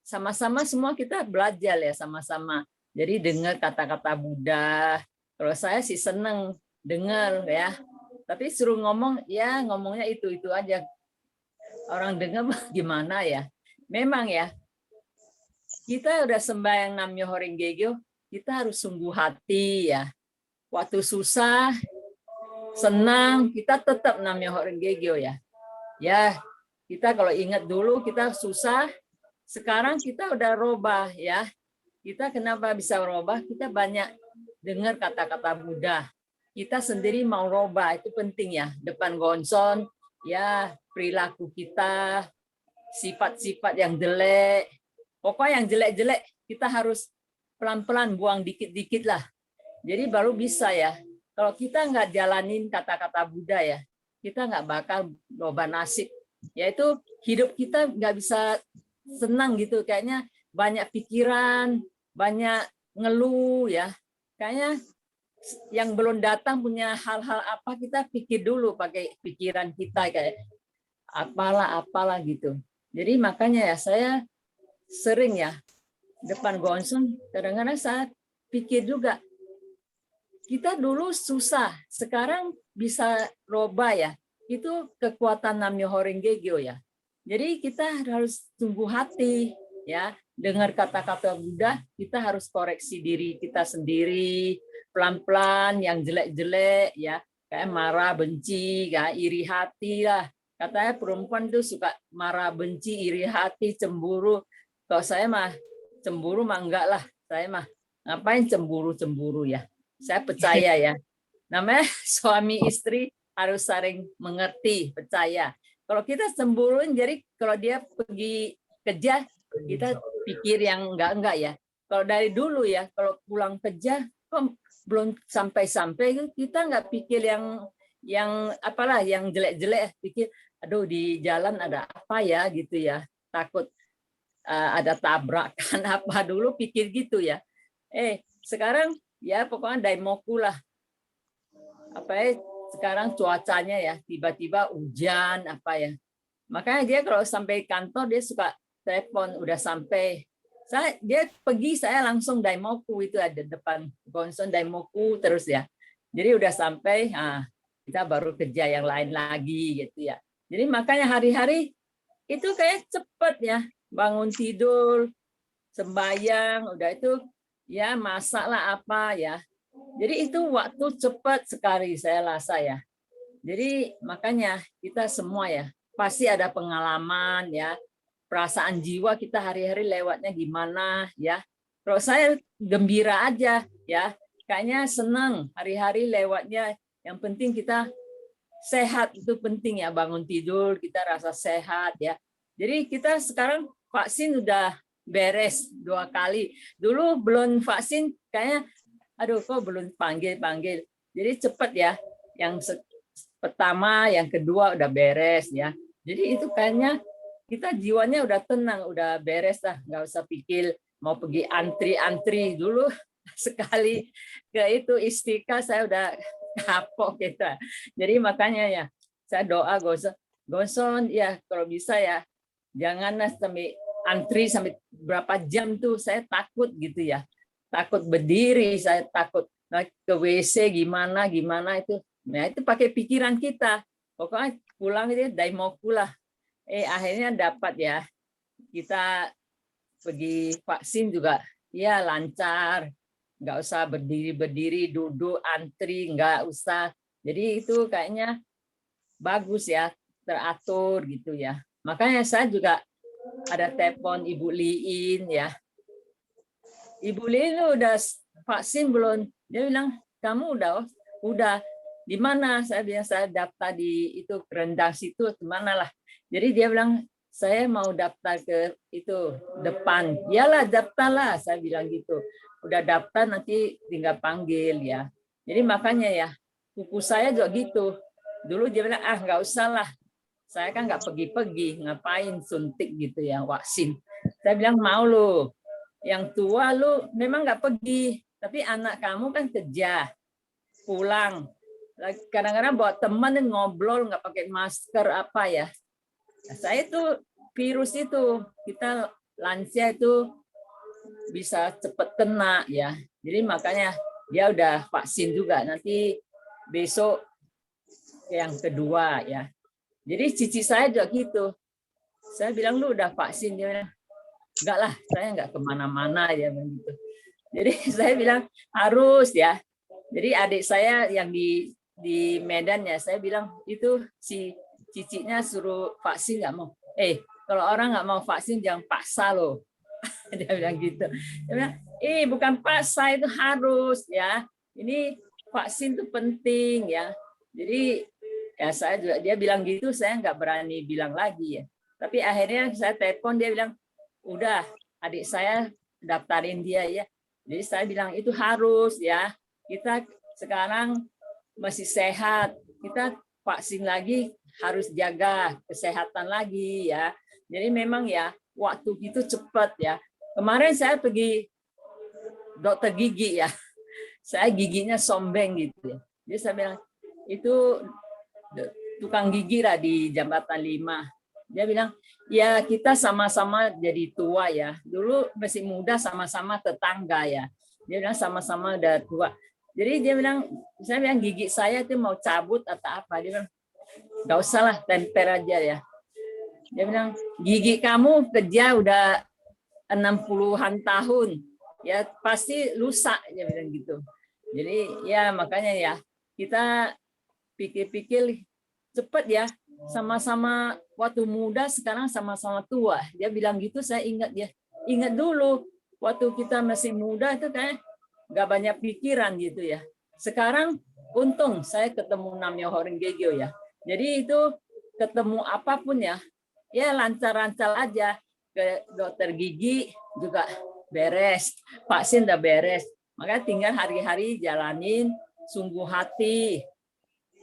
Sama-sama semua kita belajar ya sama-sama. Jadi dengar kata-kata Buddha. Kalau saya sih seneng dengar ya. Tapi suruh ngomong ya ngomongnya itu aja. Orang dengar gimana ya. Memang ya. Kita udah sembahyang Namyo Horengegyo, kita harus sungguh hati ya. Waktu susah, senang, kita tetap Namyo Horengegyo ya. Ya, kita kalau ingat dulu kita susah, sekarang kita udah robah ya. Kita kenapa bisa robah? Kita banyak dengar kata-kata Buddha. Kita sendiri mau robah, itu penting ya. Depan gonson, ya perilaku kita, sifat-sifat yang jelek. Pokoknya yang jelek-jelek kita harus pelan-pelan buang dikit-dikit lah. Jadi baru bisa ya. Kalau kita nggak jalanin kata-kata Buddha ya, kita nggak bakal robah nasib. Yaitu hidup kita nggak bisa senang gitu. Kayaknya banyak pikiran, banyak ngeluh ya. Kayaknya yang belum datang punya hal-hal apa kita pikir dulu pakai pikiran kita kayak apalah gitu. Jadi makanya ya saya sering ya depan gonson kadang-kadang saya pikir juga kita dulu susah, sekarang bisa robah ya. Itu kekuatan Namyo Horengegyo ya. Jadi kita harus sungguh hati ya, dengar kata-kata Buddha, kita harus koreksi diri kita sendiri pelan-pelan yang jelek-jelek ya, kayak marah, benci, ya, iri hati lah. Katanya perempuan tuh suka marah, benci, iri hati, cemburu. Kalau saya mah cemburu mah enggak lah. Saya mah ngapain cemburu-cemburu ya. Saya percaya ya. Namanya suami istri harus saling mengerti, percaya. Kalau kita cemburuin, jadi kalau dia pergi kerja, kita pikir yang enggak ya. Kalau dari dulu ya, kalau pulang kerja, kok belum sampai-sampai kita nggak pikir yang apalah yang jelek-jelek, pikir aduh di jalan ada apa ya gitu ya, takut ada tabrakan apa, dulu pikir gitu ya. Sekarang ya pokoknya daimoku lah. Apa ya, sekarang cuacanya ya tiba-tiba hujan apa ya. Makanya dia kalau sampai kantor dia suka telepon udah sampai. Dia pergi, saya langsung daimoku, itu ada depan gonson daimoku terus ya. Jadi udah sampai, kita baru kerja yang lain lagi gitu ya. Jadi makanya hari-hari itu kayak cepet ya, bangun tidur, sembahyang, udah itu ya masak lah apa ya. Jadi itu waktu cepat sekali saya rasa ya. Jadi makanya kita semua ya pasti ada pengalaman ya. perasaan jiwa kita hari-hari lewatnya gimana ya. Kalau saya gembira aja ya, kayaknya senang hari-hari lewatnya. Yang penting kita sehat, itu penting ya, bangun tidur kita rasa sehat ya. Jadi kita sekarang vaksin udah beres 2 kali. Dulu belum vaksin kayaknya aduh kok belum panggil. Jadi cepat ya. Yang pertama, yang kedua udah beres ya. Jadi itu kayaknya kita jiwanya udah tenang, udah beres lah, nggak usah pikir mau pergi antri dulu sekali ke itu Istika saya udah kapok kita. Jadi makanya ya saya doa Goson ya kalau bisa ya janganlah sampai antri sampai berapa jam tuh, saya takut gitu ya. Takut berdiri, saya takut naik ke WC gimana itu. Nah, itu pakai pikiran kita. Pokoknya pulang itu dai mau pulang. Akhirnya dapat ya. Kita pergi vaksin juga ya lancar. Nggak usah berdiri, duduk, antri, nggak usah. Jadi itu kayaknya bagus ya, teratur gitu ya. Makanya saya juga ada telepon Ibu Liin ya. Ibu Liin udah vaksin belum? Dia bilang, kamu udah. Di mana? Saya bilang saya daftar di itu Rendang situ, kemana lah. Jadi dia bilang saya mau daftar ke itu depan. Iyalah daftarlah, saya bilang gitu. Udah daftar nanti tinggal panggil ya. Jadi makanya ya, pupu saya juga gitu. Dulu dia bilang nggak usah lah. Saya kan nggak pergi-pergi, ngapain suntik gitu ya vaksin. Saya bilang mau lu, yang tua lu memang nggak pergi, tapi anak kamu kan kerja, pulang. Kadang-kadang bawa teman ngobrol nggak pakai masker apa ya. Nah, saya tuh virus itu kita lansia itu bisa cepat kena ya. Jadi makanya dia udah vaksin juga. Nanti besok yang kedua ya. Jadi cici saya juga gitu. Saya bilang lu udah vaksin, dia bilang enggak lah, saya enggak kemana-mana ya begitu. Jadi saya bilang harus ya. Jadi adik saya yang di Medan ya, saya bilang itu si cicinya suruh vaksin nggak mau. Kalau orang nggak mau vaksin jangan paksa loh. Dia bilang gitu. Dia bilang, bukan paksa, itu harus ya. Ini vaksin itu penting ya. Jadi ya saya juga, dia bilang gitu, saya nggak berani bilang lagi ya. Tapi akhirnya saya telepon, dia bilang, udah adik saya daftarin dia ya. Jadi saya bilang itu harus ya. Kita sekarang masih sehat, kita vaksin lagi harus jaga kesehatan lagi ya. Jadi memang ya waktu itu cepat ya. Kemarin saya pergi dokter gigi ya. Saya giginya sombeng gitu ya. Jadi saya bilang itu tukang gigi lah di Jambatan 5. Dia bilang, ya kita sama-sama jadi tua ya. Dulu masih muda sama-sama tetangga ya. Dia bilang sama-sama udah tua. Jadi dia bilang, saya bilang gigi saya itu mau cabut atau apa. Dia bilang, nggak usah lah, temper aja ya. Dia bilang, gigi kamu kerja udah 60-an tahun. Ya pasti rusak, dia bilang gitu. Jadi ya makanya ya, kita pikir-pikir cepat ya. Sama-sama waktu muda, sekarang sama-sama tua. Dia bilang gitu, saya ingat ya. Ingat dulu, waktu kita masih muda itu kayak nggak banyak pikiran gitu ya. Sekarang untung saya ketemu Namyo Horenggegyo ya. Jadi itu ketemu apapun ya lancar-lancar aja. Ke dokter gigi juga beres, vaksin udah beres. Makanya tinggal hari-hari jalanin, sungguh hati,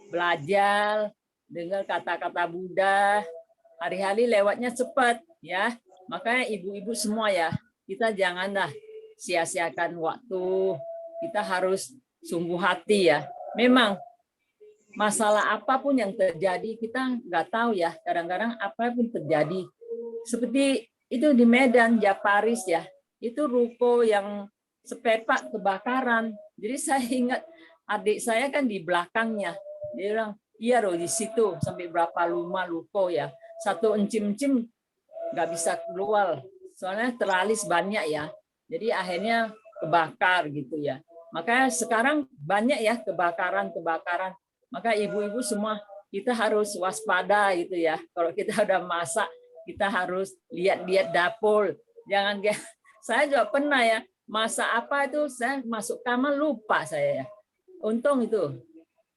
belajar, dengar kata-kata Buddha. Hari-hari lewatnya cepat ya. Makanya ibu-ibu semua ya, kita janganlah sia-siakan waktu, kita harus sungguh hati ya. Memang masalah apapun yang terjadi kita nggak tahu ya. Kadang-kadang apapun terjadi. Seperti itu di Medan, Japaris ya. Itu ruko yang sepepak kebakaran. Jadi saya ingat adik saya kan di belakangnya. Dia bilang, iya loh di situ sampai berapa rumah ruko ya. Satu encim-encim nggak bisa keluar. Soalnya teralis banyak ya. Jadi akhirnya kebakar gitu ya. Makanya sekarang banyak ya kebakaran. Maka ibu-ibu semua kita harus waspada gitu ya. Kalau kita udah masak, kita harus lihat-lihat dapur. Jangan saya juga pernah ya, masak apa itu saya masuk kamar lupa saya ya. Untung itu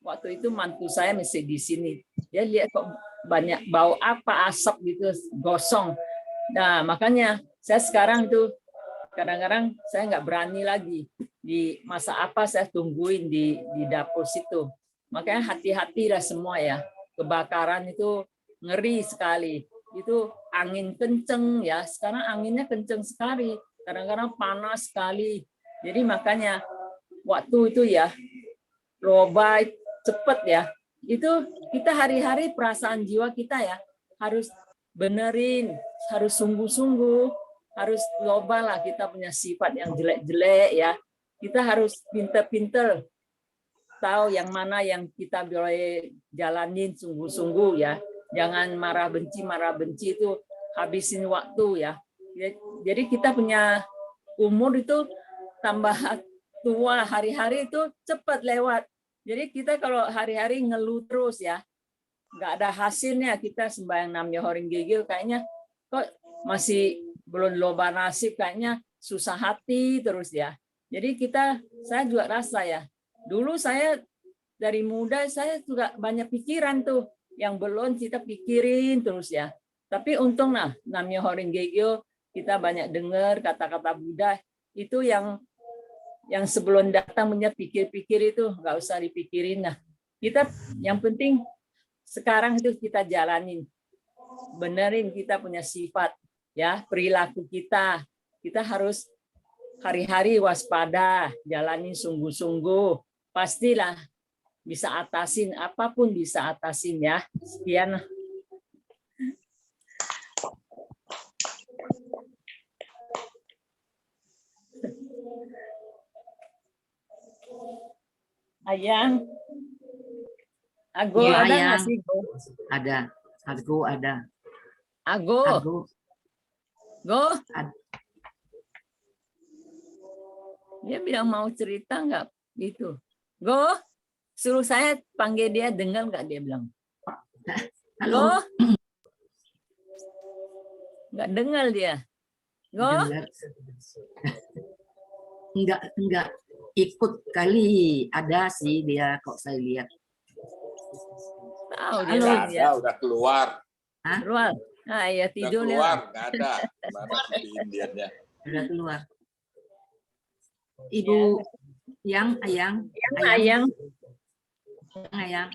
waktu itu mantu saya masih di sini. Dia lihat kok banyak bau apa asap gitu gosong. Nah, makanya saya sekarang tuh kadang-kadang saya nggak berani lagi di masak apa saya tungguin di dapur situ. Makanya hati-hatilah semua ya. Kebakaran itu ngeri sekali. Itu angin kenceng ya. Sekarang anginnya kenceng sekali. Kadang-kadang panas sekali. Jadi makanya waktu itu ya loba cepet ya. Itu kita hari-hari perasaan jiwa kita ya harus benerin, harus sungguh-sungguh, harus loba lah kita punya sifat yang jelek-jelek ya. Kita harus pinter-pinter tahu yang mana yang kita boleh jalanin sungguh-sungguh ya. Jangan marah benci itu habisin waktu ya. Jadi kita punya umur itu tambah tua, hari-hari itu cepat lewat. Jadi kita kalau hari-hari ngeluh terus ya, nggak ada hasilnya, kita sembahyang namanya Horing Gigil kayaknya kok masih belum loba nasib, kayaknya susah hati terus ya. Jadi saya juga rasa ya, dulu saya dari muda saya juga banyak pikiran tuh yang belum kita pikirin terus ya. Tapi untung namanya Horing Gigil kita banyak dengar kata-kata Buddha itu yang sebelum datang punya pikir-pikir itu nggak usah dipikirin. Nah, kita yang penting sekarang itu kita jalanin, benerin kita punya sifat ya, perilaku kita harus hari-hari waspada, jalanin sungguh-sungguh, pastilah bisa atasin, apapun bisa atasin ya. Sekian. Ayang, Ago Iya, ada Ayang. nggak sih? Ada. Ago ada. Ago, Ago. Go. Ad- Dia bilang mau cerita nggak gitu. Go, suruh saya panggil dia, dengar nggak dia bilang. Halo. Go, nggak dengar dia. Go, Dengar. Enggak ikut kali. Ada sih dia kok saya lihat. tahu dia. Halo. bilang Nggak dia. ada, udah keluar. Keluar. Nah, ya Udah tidur keluar, dia. nggak ada. Mana di Indiannya. Sudah keluar. Ibu Ayang. Ayang, Ayang.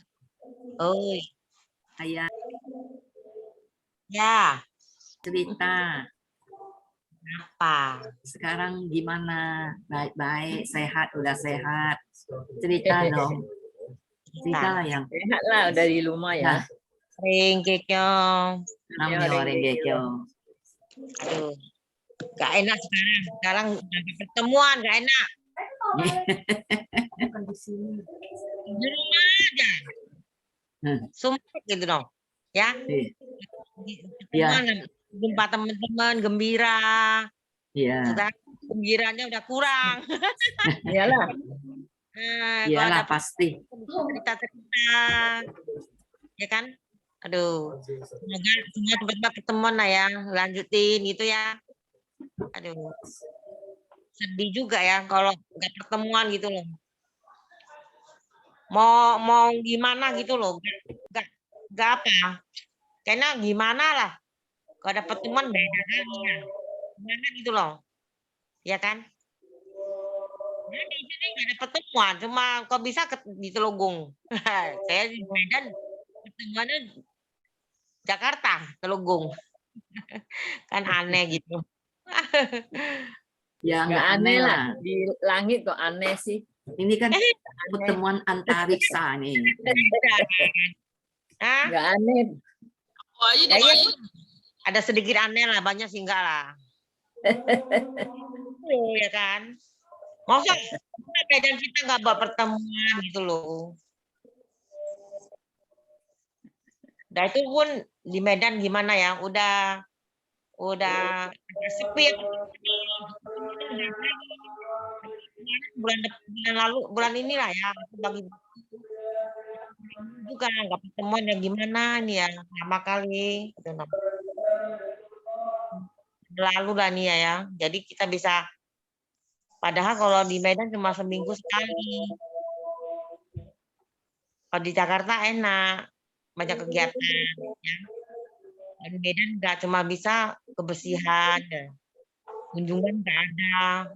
Oi, Ayang ya, cerita. apa? Sekarang gimana? Baik-baik, sehat, udah sehat. Cerita dong. Cerita lah yang sehat lah udah di rumah ya. Nah. Ring kekyong. namanya orang Gekyo. Aduh, gak enak sekarang. Sekarang udah pertemuan, gak enak. Di rumah aja. Sumpah gitu dong. Ya. Pertemuan, jumpa teman-teman, gembira. Iya. Sekarang gembiranya udah kurang. Iyalah. Nah, Iyalah pasti. cerita-cerita. Ya kan? Aduh. Semoga semua tempat pertemuan lah ya. Lanjutin gitu ya. Aduh. Sedih juga ya kalau nggak pertemuan gitu loh. Mau gimana gitu loh. Nggak apa. Karena gimana lah. Kalau ada pertemuan beda kali ya. Gimana gitu loh. Ya kan? Nah, di sini nggak ada pertemuan, cuma kok bisa di Telunggung. Saya di Medan pertemuannya Jakarta, Telunggung. Kan aneh gitu. Ya Nggak nggak aneh aneh lah. lah. Di langit kok aneh sih. Ini kan pertemuan antariksa nih. Hah? Nggak aneh. Ya, iya. Ada sedikit aneh lah, banyak sih enggak lah. Ya kan? Masa Medan kita nggak buat pertemuan gitu loh. Nah itu pun di Medan gimana ya? Udah sepi ya. Bulan lalu, bulan inilah ya. Bagi juga nggak pertemuan ya gimana nih ya? Lama kali. Gitu. berlalu lah nih ya. Jadi kita bisa, padahal kalau di Medan cuma seminggu sekali. Kalau di Jakarta enak, banyak kegiatan. Ya. Di Medan nggak cuma bisa kebersihan, kunjungan nggak ada.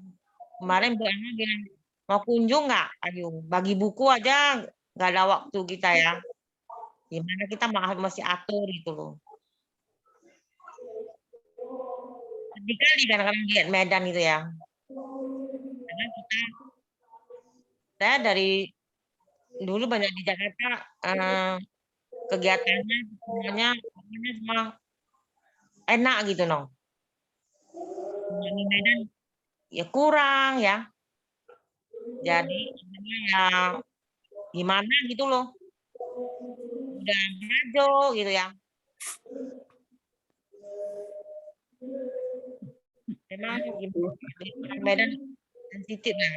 Kemarin Bu Ana bilang, mau kunjung nggak? Ayo, bagi buku aja nggak ada waktu kita ya. Gimana kita masih atur gitu loh. Sedih kali kadang-kadang lihat Medan itu ya. Karena saya dari dulu banyak di Jakarta, kegiatannya semuanya semua enak gitu loh. Di Medan ya kurang ya. Jadi ya gimana gitu loh. Udah maju gitu ya. Memang gimana, Medan sensitif lah.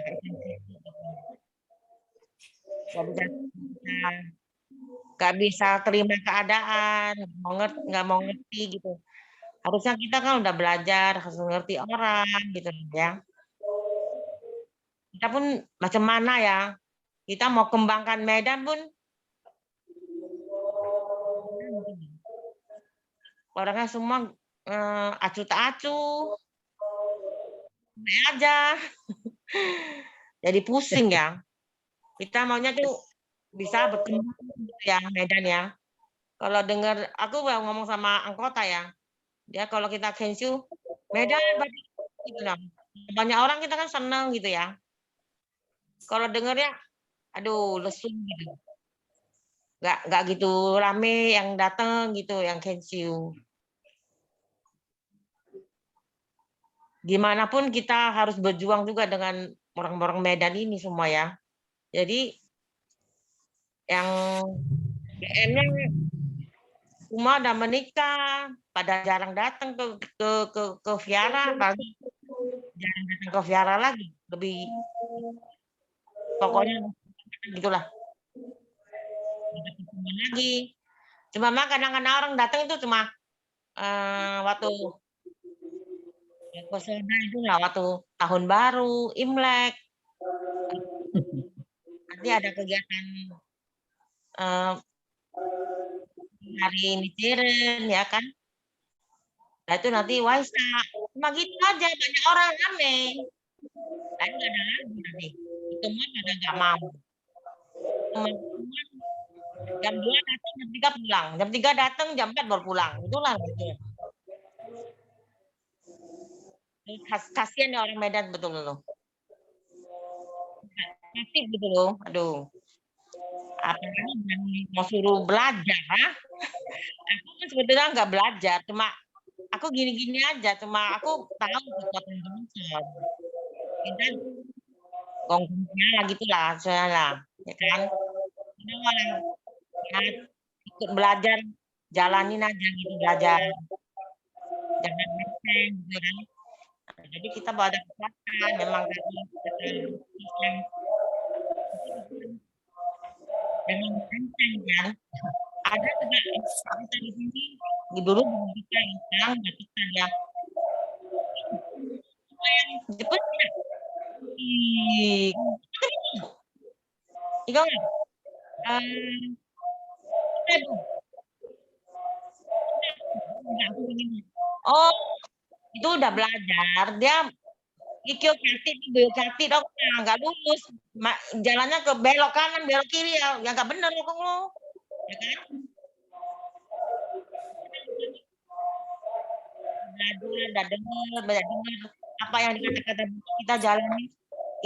Gak bisa terima keadaan, nggak mau ngerti gitu. Harusnya kita kan udah belajar, harus ngerti orang gitu ya. Kita pun macam mana ya, kita mau kembangkan Medan pun orangnya semua acuh tak acuh, aja. Jadi pusing ya. Kita maunya tuh bisa berkembang ya Medan ya. Kalau dengar, aku ngomong sama anggota ya, dia kalau kita Kenshu, Medan gitu lah. Banyak orang kita kan seneng gitu ya. Kalau dengarnya, aduh lesu gitu. Nggak gitu rame yang datang gitu, yang Kenshu. Gimana pun kita harus berjuang juga dengan orang-orang Medan ini semua ya. Jadi yang BM-nya semua udah menikah, pada jarang datang ke Viara, apalagi jarang datang ke Viara lagi, lebih pokoknya gitulah. Lagi, cuma kadang-kadang orang datang itu cuma waktu Pesona itu lah, waktu tahun baru, Imlek, nanti ada kegiatan hari Nichiren ya kan. Nah itu nanti Waisak. Cuma gitu aja, banyak orang rame. Tapi nggak ada lagi nanti. Itu mah pada nggak mau. Jam 2 datang, jam 3 pulang. Jam 3 datang, jam 4 baru pulang. Itulah gitu. Kasihan ya orang Medan betul loh. Kasih gitu loh. Aduh. Apalagi mau suruh belajar. Aku kan sebetulnya nggak belajar, cuma aku gini-gini aja, cuma aku tahu kekuatan Johnson. Kita gongnya lah gitulah, saya lah, ya kan. Ya, ikut belajar, jalanin aja gitu belajar. Jangan mesen gitu kan. Jadi kita bawa ada kekuatan, memang tadi memang kencang kan. Ada juga kita di sini dulu kita hilang kita ya. Jeput ya. Ikaw oh itu udah belajar dia ikut kreatif dong nggak lulus jalannya ke belok kanan belok kiri ya nggak bener kok lo ya kan belajar dengar apa yang dikata-kata kita jalani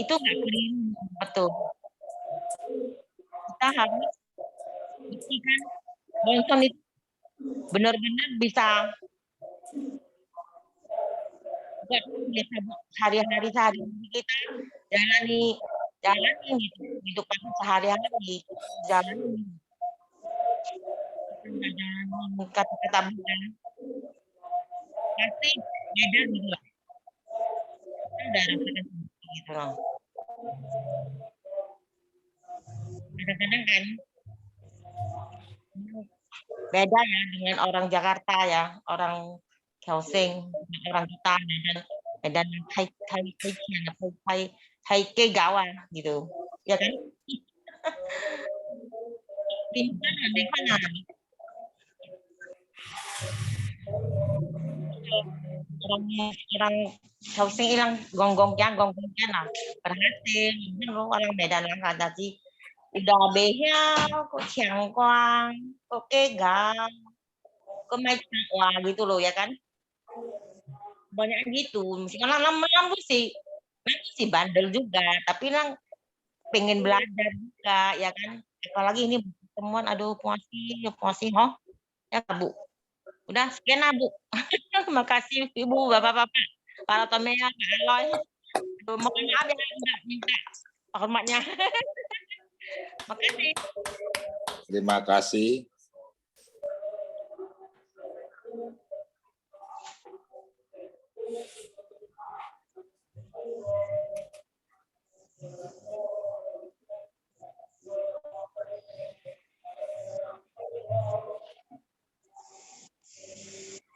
itu nggak keliru betul kita harus buktikan Johnson itu benar-benar bisa hari-hari kita jalani gitu kehidupan sehari-hari jalani kata-kata bukan pasti beda gitu lah udah rasakan gitu loh kadang-kadang kan beda ya dengan orang Jakarta ya orang Kaohsiung, orang kita dan Thai Thai Thai Kian, Thai Thai Kegawa gitu, ya kan? Di mana? Di mana? Orang orang Kaohsiung hilang gonggongnya lah berhasil. Orang Medan lah kata sih udah behnya kok Chiangkwang, kok Kegang, kok Mai Wah gitu loh ya kan? Banyak gitu. Misalnya lama-lama sih bandel juga, tapi lang pengen belajar juga ya kan. Apalagi ini temuan aduh puasi ya Bu. Udah sekian lah Bu. Terima kasih Ibu, Bapak-bapak, para Tomea, Pak Aloy. Mohon maaf ya enggak minta hormatnya. Makasih. Terima kasih.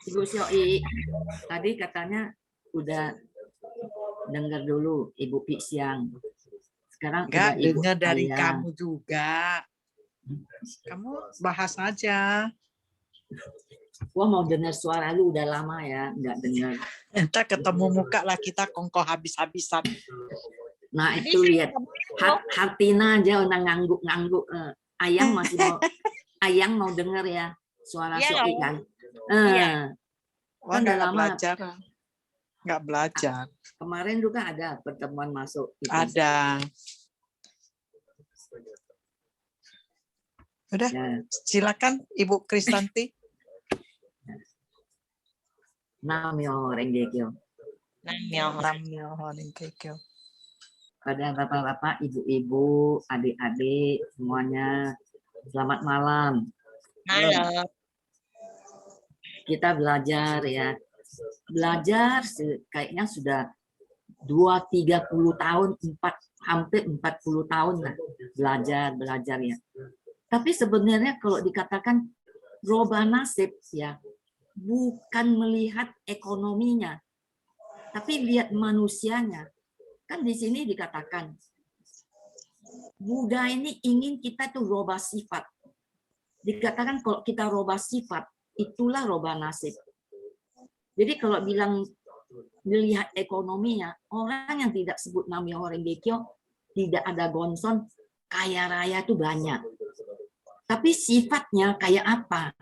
Ibu Syoi, tadi katanya udah dengar dulu Ibu Pi Siang. Sekarang Enggak, udah Ibu dengar dari Ayang. kamu juga. Kamu bahas aja. Gua mau dengar suara lu udah lama ya, nggak dengar. Entar ketemu muka lah kita kongko habis-habisan. Nah itu lihat, Hartina aja udah ngangguk-ngangguk. Ayang masih mau, Ayang mau denger ya suara Iya Syoi dong. kan. Iya. Wah, Kan udah nggak lama. belajar. Nggak belajar. Kemarin juga ada pertemuan masuk. Gitu. Ada. Udah, Ya. silakan Ibu Kristanti. Namyo Renggekyo. Namyo. Pada bapak-bapak, ibu-ibu, adik-adik semuanya, selamat malam. Halo. Kita belajar ya. Belajar kayaknya sudah 2-30 tahun, hampir 40 tahun lah belajar ya. Tapi sebenarnya kalau dikatakan roba nasib ya, bukan melihat ekonominya, tapi lihat manusianya. Kan di sini dikatakan Buddha ini ingin kita tuh roba sifat. Dikatakan kalau kita roba sifat, itulah roba nasib. Jadi kalau bilang melihat ekonominya, orang yang tidak sebut Namyo Renggekyo, tidak ada gonson, kaya raya itu banyak. Tapi sifatnya kayak apa?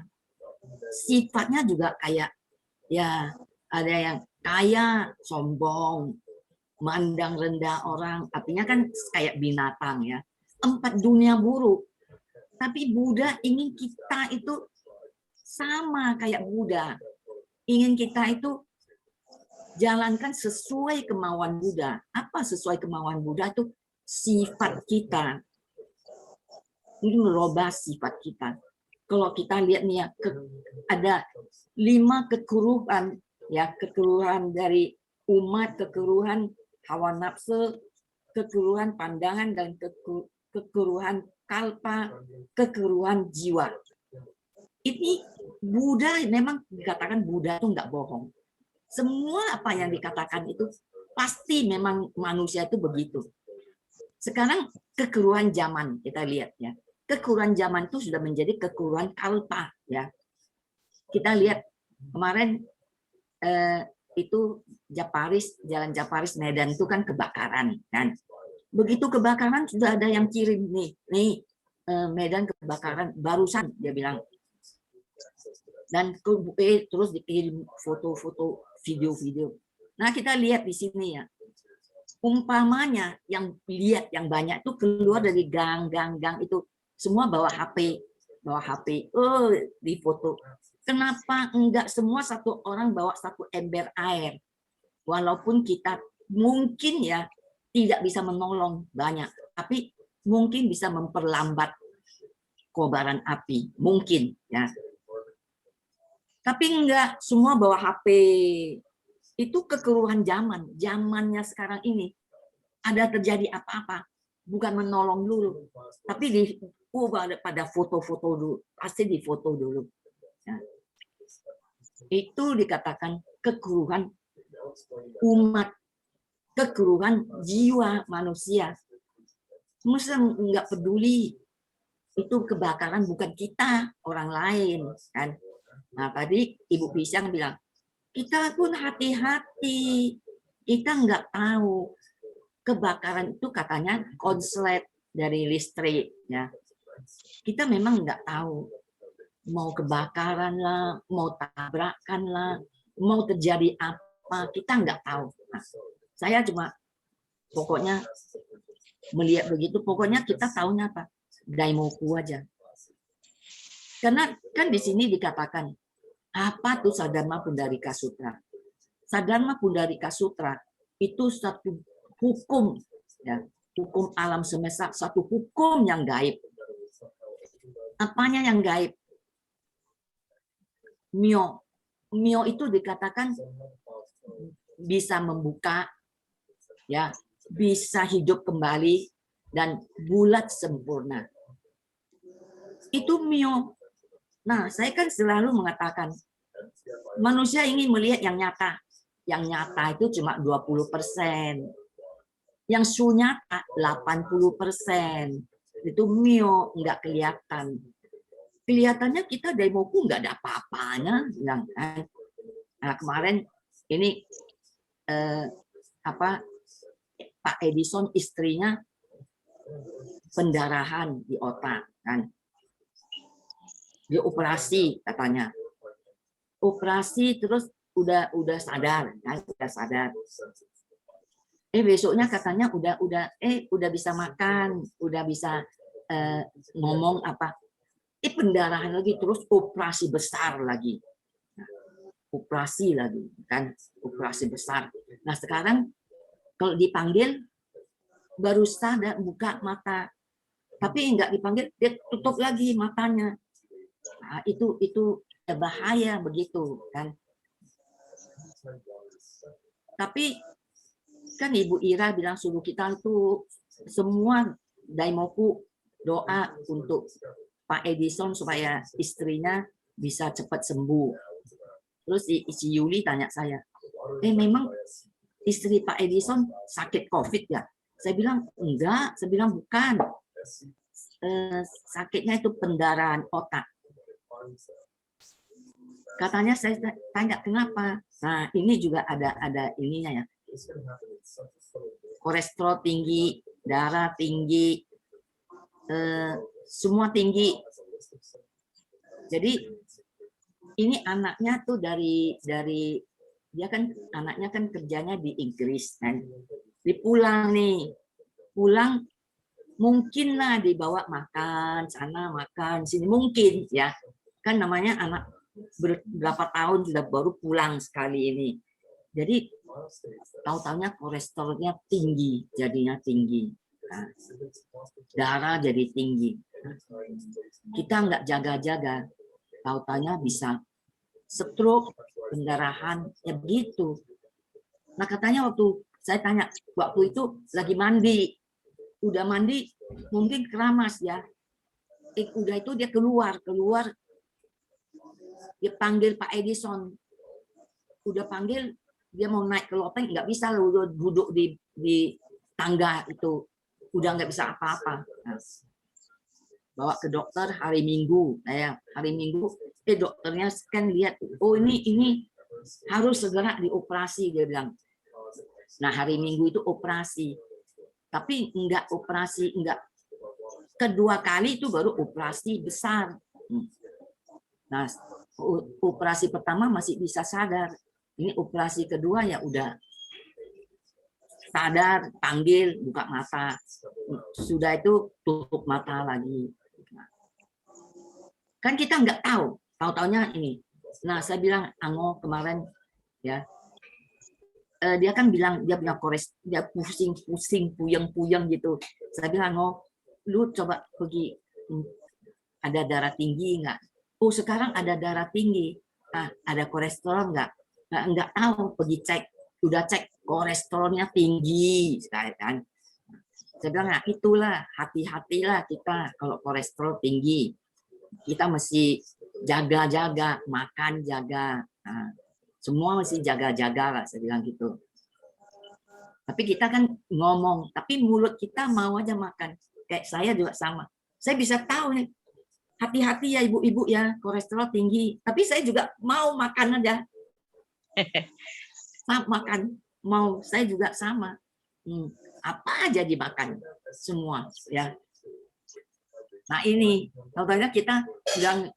Sifatnya juga kayak, ya ada yang kaya, sombong, mandang rendah orang, artinya kan kayak binatang ya. 4 dunia buruk. Tapi Buddha ingin kita itu sama kayak Buddha. Ingin kita itu jalankan sesuai kemauan Buddha. Apa sesuai kemauan Buddha itu? Sifat kita. Ini merubah sifat kita. Kalau kita lihat nih ya, ada 5 kekeruhan ya, kekeruhan dari umat, kekeruhan hawa nafsu, kekeruhan pandangan, dan kekeruhan kalpa, kekeruhan jiwa. Ini Buddha memang dikatakan Buddha itu nggak bohong. Semua apa yang dikatakan itu pasti memang manusia itu begitu. Sekarang kekeruhan zaman kita lihat ya. Kekeruhan zaman itu sudah menjadi kekeruhan kalpa ya. Kita lihat kemarin itu Jalan Japaris Medan itu kan kebakaran kan. Begitu kebakaran sudah ada yang kirim nih Medan kebakaran barusan dia bilang. Dan terus dikirim foto-foto, video-video. Nah kita lihat di sini ya, umpamanya yang lihat yang banyak itu keluar dari gang itu semua bawa HP, di foto. Kenapa enggak semua satu orang bawa 1 ember air? Walaupun kita mungkin ya tidak bisa menolong banyak, tapi mungkin bisa memperlambat kobaran api, mungkin ya. Tapi enggak semua bawa HP. Itu kekeruhan zamannya sekarang ini. Ada terjadi apa-apa, bukan menolong dulu, tapi pada foto-foto dulu, pasti difoto dulu. Ya. Itu dikatakan kekeruhan umat, kekeruhan jiwa manusia. Masa nggak peduli, itu kebakaran bukan kita, orang lain kan. Nah tadi Ibu Pisang bilang, kita pun hati-hati, kita nggak tahu kebakaran itu katanya konslet dari listrik ya. Kita memang nggak tahu mau kebakaran lah, mau tabrakan lah, mau terjadi apa, kita nggak tahu. Nah, saya cuma pokoknya melihat begitu, pokoknya kita tahunya apa? Daimoku aja. Karena kan di sini dikatakan apa tuh Sadharma Pundarika Sutra? Sadharma Pundarika Sutra itu satu hukum ya, hukum alam semesta, satu hukum yang gaib. Apanya yang gaib? Myo. Myo itu dikatakan bisa membuka ya, bisa hidup kembali dan bulat sempurna. Itu myo. Nah, saya kan selalu mengatakan manusia ingin melihat yang nyata. Yang nyata itu cuma 20%. Yang sunyata 80%. Itu myo, nggak kelihatan. Kelihatannya kita Daimoku nggak ada apa-apanya. Nah, kemarin ini Pak Edison istrinya pendarahan di otak kan. Dia operasi katanya. Operasi terus udah sadar kan, udah sadar. Besoknya katanya udah bisa makan, udah bisa ngomong apa. Pendarahan lagi terus operasi besar lagi. Operasi lagi kan, operasi besar. Nah, sekarang kalau dipanggil baru sadar buka mata. Tapi enggak dipanggil dia tutup lagi matanya. Nah, itu bahaya begitu kan. Tapi kan Ibu Ira bilang suruh kita itu semua Daimoku doa untuk Pak Edison supaya istrinya bisa cepat sembuh. Terus si Yuli tanya saya, memang istri Pak Edison sakit COVID ya? Saya bilang enggak, saya bilang bukan. Sakitnya itu pendarahan otak. Katanya saya tanya kenapa. Nah, ini juga ada ininya ya. Kolesterol tinggi, darah tinggi, semua tinggi. Jadi ini anaknya tuh dari dia kan anaknya kan kerjanya di Inggris kan. Dipulang nih. Pulang mungkin lah dibawa makan sana makan sini mungkin ya. Kan namanya anak berapa tahun sudah baru pulang sekali ini. Jadi tahu-tahunya kolesterolnya tinggi, jadinya tinggi. Nah, darah jadi tinggi. Kita nggak jaga-jaga, tahu-tahunya bisa stroke, pendarahan, ya begitu. Nah katanya waktu saya tanya, waktu itu lagi mandi, udah mandi mungkin keramas ya. Udah itu dia keluar, dia panggil Pak Edison, udah panggil dia mau naik ke loteng nggak bisa, udah duduk di tangga itu, udah nggak bisa apa-apa. Nah, bawa ke dokter hari Minggu, hari Minggu, dokternya scan lihat, oh ini harus segera dioperasi dia bilang. Nah hari Minggu itu operasi, tapi enggak operasi, enggak kedua kali itu baru operasi besar. Nah operasi pertama masih bisa sadar, ini operasi kedua ya udah sadar, panggil, buka mata, sudah itu tutup mata lagi. Kan kita nggak tahu-taunya ini. Nah saya bilang Ango kemarin ya. Dia kan bilang dia punya dia pusing puyeng gitu. Saya bilang lu coba pergi, ada darah tinggi nggak? Oh sekarang ada darah tinggi. Ada kolesterol nggak? Nggak tahu, pergi cek. Udah cek kolesterolnya tinggi sekali kan. Saya bilang nah itulah hati-hatilah kita kalau kolesterol tinggi. Kita mesti jaga-jaga, makan jaga, Nah, semua mesti jaga-jaga lah, saya bilang gitu. Tapi kita kan ngomong, tapi mulut kita mau aja makan. Kayak saya juga sama. Saya bisa tahu nih, hati-hati ya ibu-ibu ya, kolesterol tinggi. Tapi saya juga mau makan aja. Makan, mau, saya juga sama. Apa aja dimakan, semua ya. Nah ini, contohnya kita bilang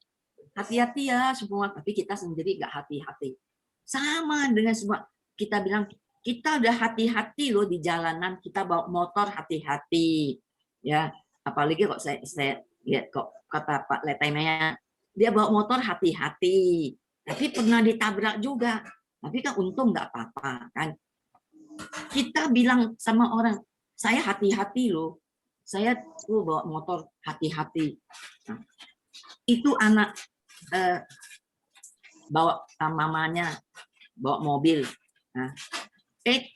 hati-hati ya semua, tapi kita sendiri nggak hati-hati. Sama dengan semua, kita bilang kita udah hati-hati loh di jalanan, kita bawa motor hati-hati, ya. Apalagi kok saya lihat kok kata Pak Letemea, dia bawa motor hati-hati, tapi pernah ditabrak juga, tapi kan untung nggak apa-apa kan. Kita bilang sama orang, saya hati-hati loh, saya tuh bawa motor hati-hati. Nah, itu anak bawa mamanya bawa mobil, nah,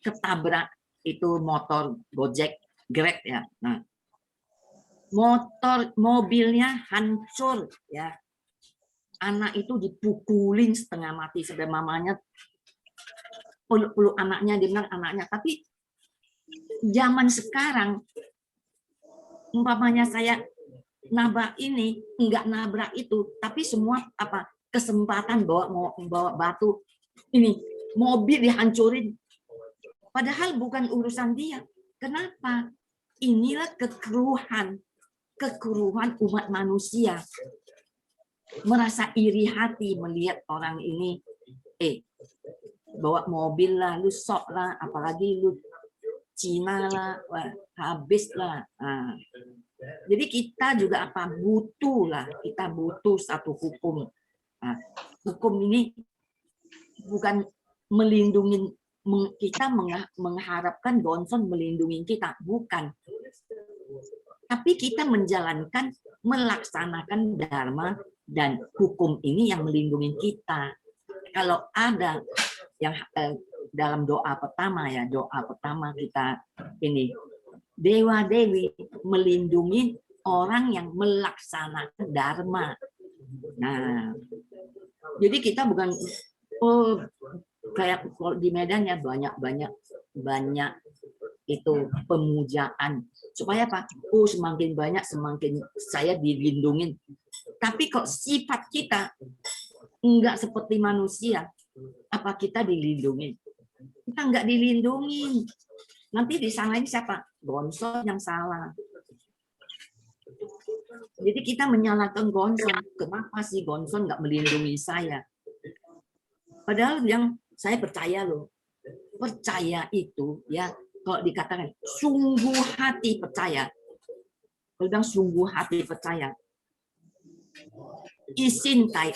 ketabrak itu motor Gojek, Grab ya. Nah, mobilnya hancur ya. Anak itu dipukulin setengah mati sampai mamanya peluk anaknya, dia bilang anaknya. Tapi zaman sekarang, umpamanya saya nabrak ini, enggak nabrak itu, tapi semua apa kesempatan bawa batu, ini mobil dihancurin. Padahal bukan urusan dia. Kenapa? Inilah kekeruhan umat manusia. Merasa iri hati melihat orang ini, bawa mobil lah, lu sok lah, apalagi lu Cina lah, wah, habis lah. Nah, jadi kita juga apa butuh lah, kita butuh satu hukum. Nah, hukum ini bukan melindungi kita, mengharapkan Johnson melindungi kita, bukan. Tapi kita menjalankan, melaksanakan dharma dan hukum ini yang melindungi kita. Kalau ada yang dalam doa pertama ya, doa pertama kita ini, Dewa Dewi melindungi orang yang melaksanakan dharma. Nah, jadi kita bukan kayak di Medan ya banyak itu pemujaan supaya apa? Semakin banyak semakin saya dilindungi. Tapi kok sifat kita enggak seperti manusia, apa kita dilindungi? Kita enggak dilindungi. Nanti disalahin siapa? Gonson yang salah. Jadi kita menyalahkan Gonson. Kenapa sih Gonson enggak melindungi saya? Padahal yang saya percaya loh, percaya itu ya, kalau dikatakan sungguh hati percaya, kalau bilang sungguh hati percaya, isin tai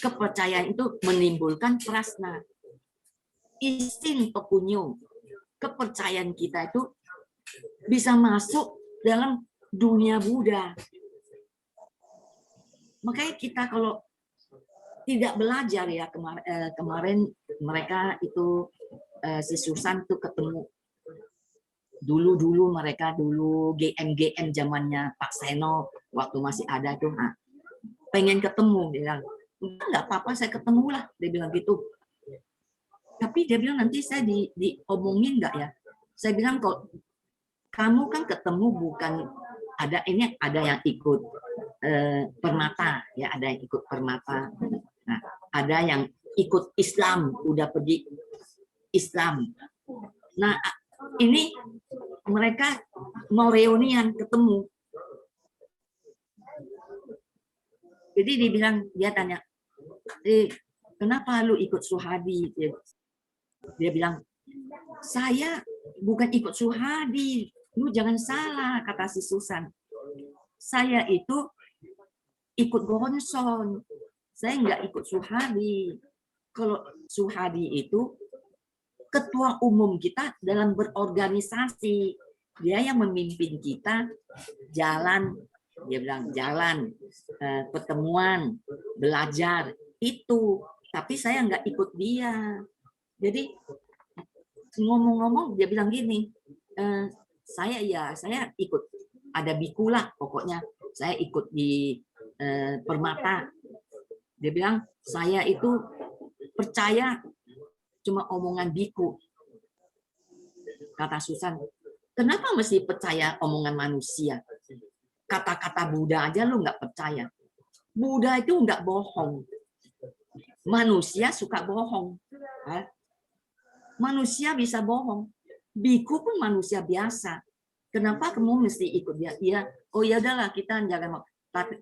kepercayaan itu menimbulkan prasna, isin pekunyo, kepercayaan kita itu bisa masuk dalam dunia Buddha. Makanya kita kalau tidak belajar ya, kemarin mereka itu si Susan tuh ketemu dulu mereka GM zamannya Pak Seno waktu masih ada tuh, pengen ketemu, dia bilang nggak apa-apa saya ketemu lah, dia bilang gitu. Tapi dia bilang nanti saya diomongin nggak ya? Saya bilang kok kamu kan ketemu bukan ada ini, ada yang ikut permata ya, ada yang ikut permata. Nah, ada yang ikut Islam, udah pergi Islam. Nah, ini mereka mau reunian ketemu. Jadi dia tanya, kenapa lu ikut Suhadi? Dia bilang, saya bukan ikut Suhadi. Lu jangan salah, kata si Susan. Saya itu ikut Gonson. Saya nggak ikut Suhadi. Kalau Suhadi itu ketua umum kita dalam berorganisasi. Dia yang memimpin kita jalan, dia bilang jalan, pertemuan, belajar, itu. Tapi saya nggak ikut dia. Jadi ngomong-ngomong dia bilang gini, saya ikut, ada bikulah pokoknya, saya ikut di Permata. Dia bilang saya itu percaya cuma omongan biku. Kata Susan, kenapa mesti percaya omongan manusia? Kata-kata Buddha aja lu nggak percaya. Buddha itu nggak bohong. Manusia suka bohong. Manusia bisa bohong. Biku pun manusia biasa. Kenapa kamu mesti ikut dia? Iya, oh ya udahlah kita jangan.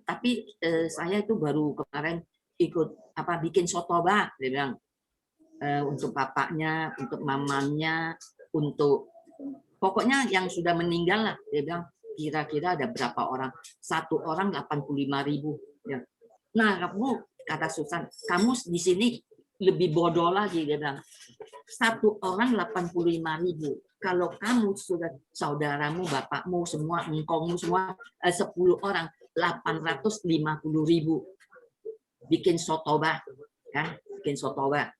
Tapi saya itu baru kemarin ikut bikin sotoba, dia bilang untuk bapaknya, untuk mamanya, untuk pokoknya yang sudah meninggal lah. Dia bilang kira-kira ada berapa orang? Satu orang 85.000. Ya. Nah, kamu kata Susan, kamu di sini lebih bodoh lagi, dia bilang. Satu orang 85.000. Kalau kamu sudah saudaramu, bapakmu, semua, engkongmu semua 10 orang 850.000. Bikin sotoba, kan? Bikin sotoba.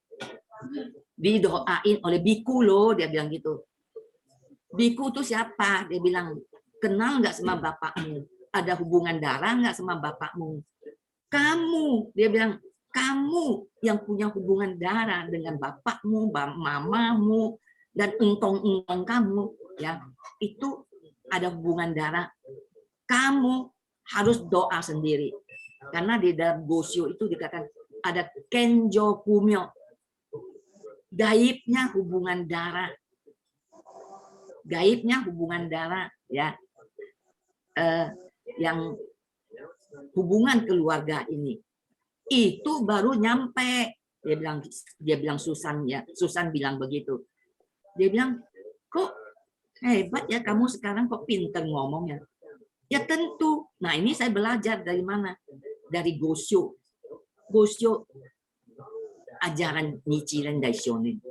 Didoain oleh biku loh, dia bilang gitu. Biku itu siapa? Dia bilang, kenal nggak sama bapakmu? Ada hubungan darah nggak sama bapakmu? Kamu, dia bilang, kamu yang punya hubungan darah dengan bapakmu, mamamu, dan engkong-engkong kamu, ya itu ada hubungan darah. Kamu harus doa sendiri, karena di dalam Gosyo itu dikatakan ada kenjo kumyo, gaibnya hubungan darah, gaibnya hubungan darah, ya, yang hubungan keluarga ini. Itu baru nyampe, dia bilang Susan, ya Susan bilang begitu. Dia bilang, kok hebat ya kamu sekarang, kok pinter ngomong ya. Ya tentu. Nah ini saya belajar dari mana? Dari Gosyo. Gosyo ajaran Nichiren Daishonin.